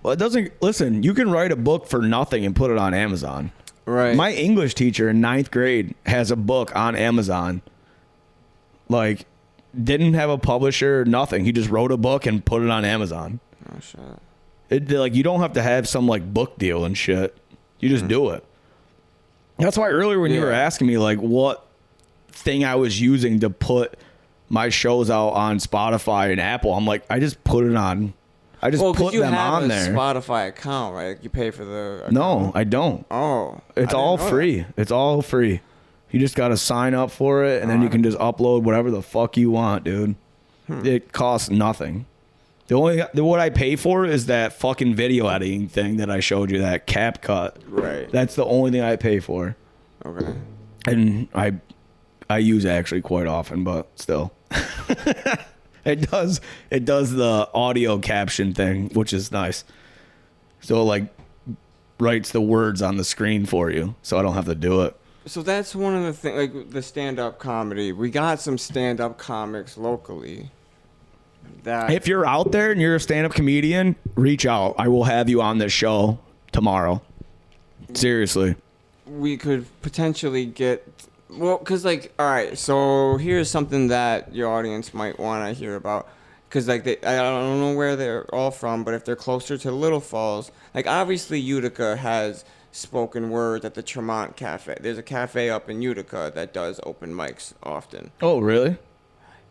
Well, it doesn't. Listen, you can write a book for nothing and put it on Amazon. Right. My English teacher in 9th grade has a book on Amazon. Like, didn't have a publisher, nothing. He just wrote a book and put it on Amazon. Oh, shit. You don't have to have some like book deal and shit. You just do it. That's why earlier when you were asking me like what thing I was using to put my shows out on Spotify and Apple, I'm like, I just put it on. I just put them on there. Spotify account, right? You pay for the account? No, I don't. Oh. It's all free. It's all free. You just got to sign up for it, and then you can just upload whatever the fuck you want, dude. It costs nothing. What I pay for is that fucking video editing thing that I showed you, that CapCut. Right. That's the only thing I pay for. Okay. And I use it actually quite often, but still. It does the audio caption thing, which is nice. So it like writes the words on the screen for you, so I don't have to do it. So that's one of the things, like the stand-up comedy. We got some stand-up comics locally. That If you're out there and you're a stand-up comedian, reach out. I will have you on this show tomorrow. Seriously. we could potentially get, well, because like, all right, so here's something that your audience might want to hear about. Because like I don't know where they're all from, but if they're closer to Little Falls, like obviously Utica has spoken word at the Tremont Cafe. There's a cafe up in Utica that does open mics often. Oh, really?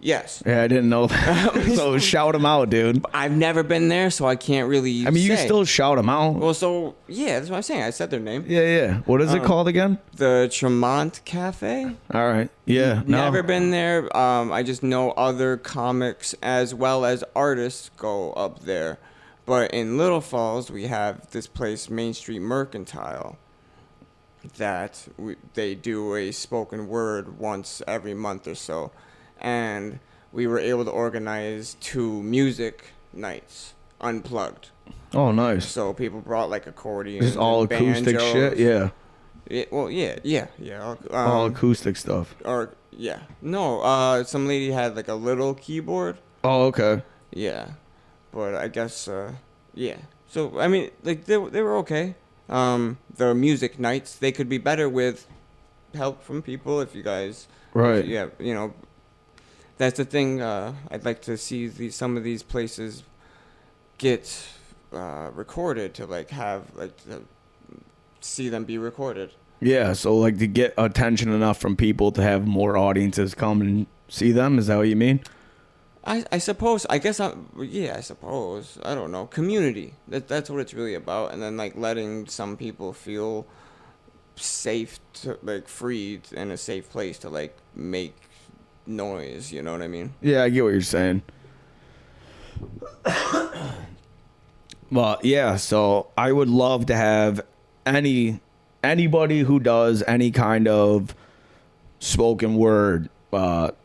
Yes. Yeah, I didn't know that. So shout them out, dude. I've never been there, so I can't really I mean, you say. still shout them out. Well, so, yeah, that's what I'm saying. I said their name. Yeah. What is it called again? The Tremont Cafe. All right. Yeah. Never been there. I just know other comics as well as artists go up there. But in Little Falls, we have this place, Main Street Mercantile, that they do a spoken word once every month or so. And we were able to organize 2 music nights, unplugged. Oh, nice. So people brought like accordions, Just all and acoustic banjos. shit? Yeah. Yeah. All acoustic stuff. Or yeah, no. Some lady had like a little keyboard. Oh, okay. Yeah, but I guess yeah. So I mean, like they were okay. The music nights, they could be better with help from people. If you guys, Right. Yeah, you know. That's the thing. I'd like to see some of these places get recorded to like have like to see them be recorded. Yeah, so like to get attention enough from people to have more audiences come and see them. Is that what you mean? I suppose. I guess. I suppose. I don't know. Community. That's what it's really about. And then like letting some people feel safe to like free in a safe place to like make noise, you know what I mean? Yeah, I get what you're saying. Well, yeah, so I would love to have anybody who does any kind of spoken word,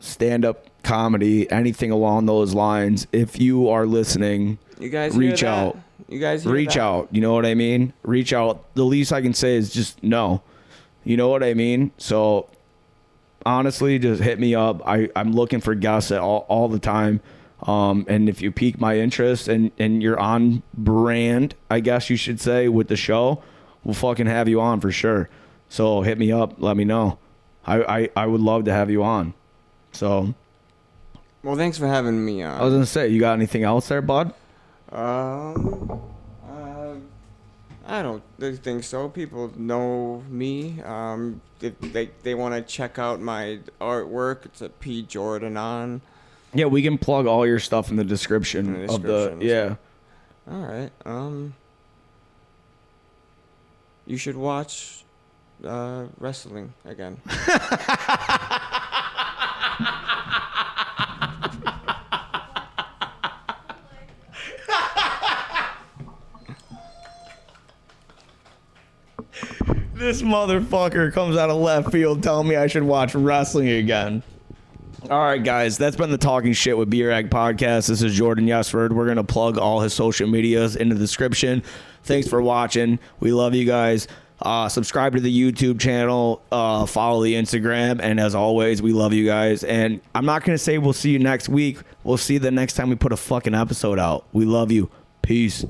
stand-up comedy, anything along those lines. If you are listening, You guys reach hear that? out. You guys hear Reach that? out. You know what I mean? Reach out. The least I can say is just no. You know what I mean? So honestly, just hit me up. I'm looking for guests all the time. And if you pique my interest and you're on brand, I guess you should say, with the show, we'll fucking have you on for sure. So hit me up. Let me know. I would love to have you on. So. Well, thanks for having me on. I was going to say, you got anything else there, bud? I don't think so. People know me. If they want to check out my artwork, it's a P. Jordan on. Yeah, we can plug all your stuff in the description of the. Yeah. All right. You should watch wrestling again. This motherfucker comes out of left field telling me I should watch wrestling again. All right, guys, that's been the Talking Shit with Beer Egg podcast. This is Jordan Yesford. We're going to plug all his social medias in the description. Thanks for watching. We love you guys. Subscribe to the YouTube channel. Follow the Instagram. And as always, we love you guys. And I'm not going to say we'll see you next week. We'll see you the next time we put a fucking episode out. We love you. Peace.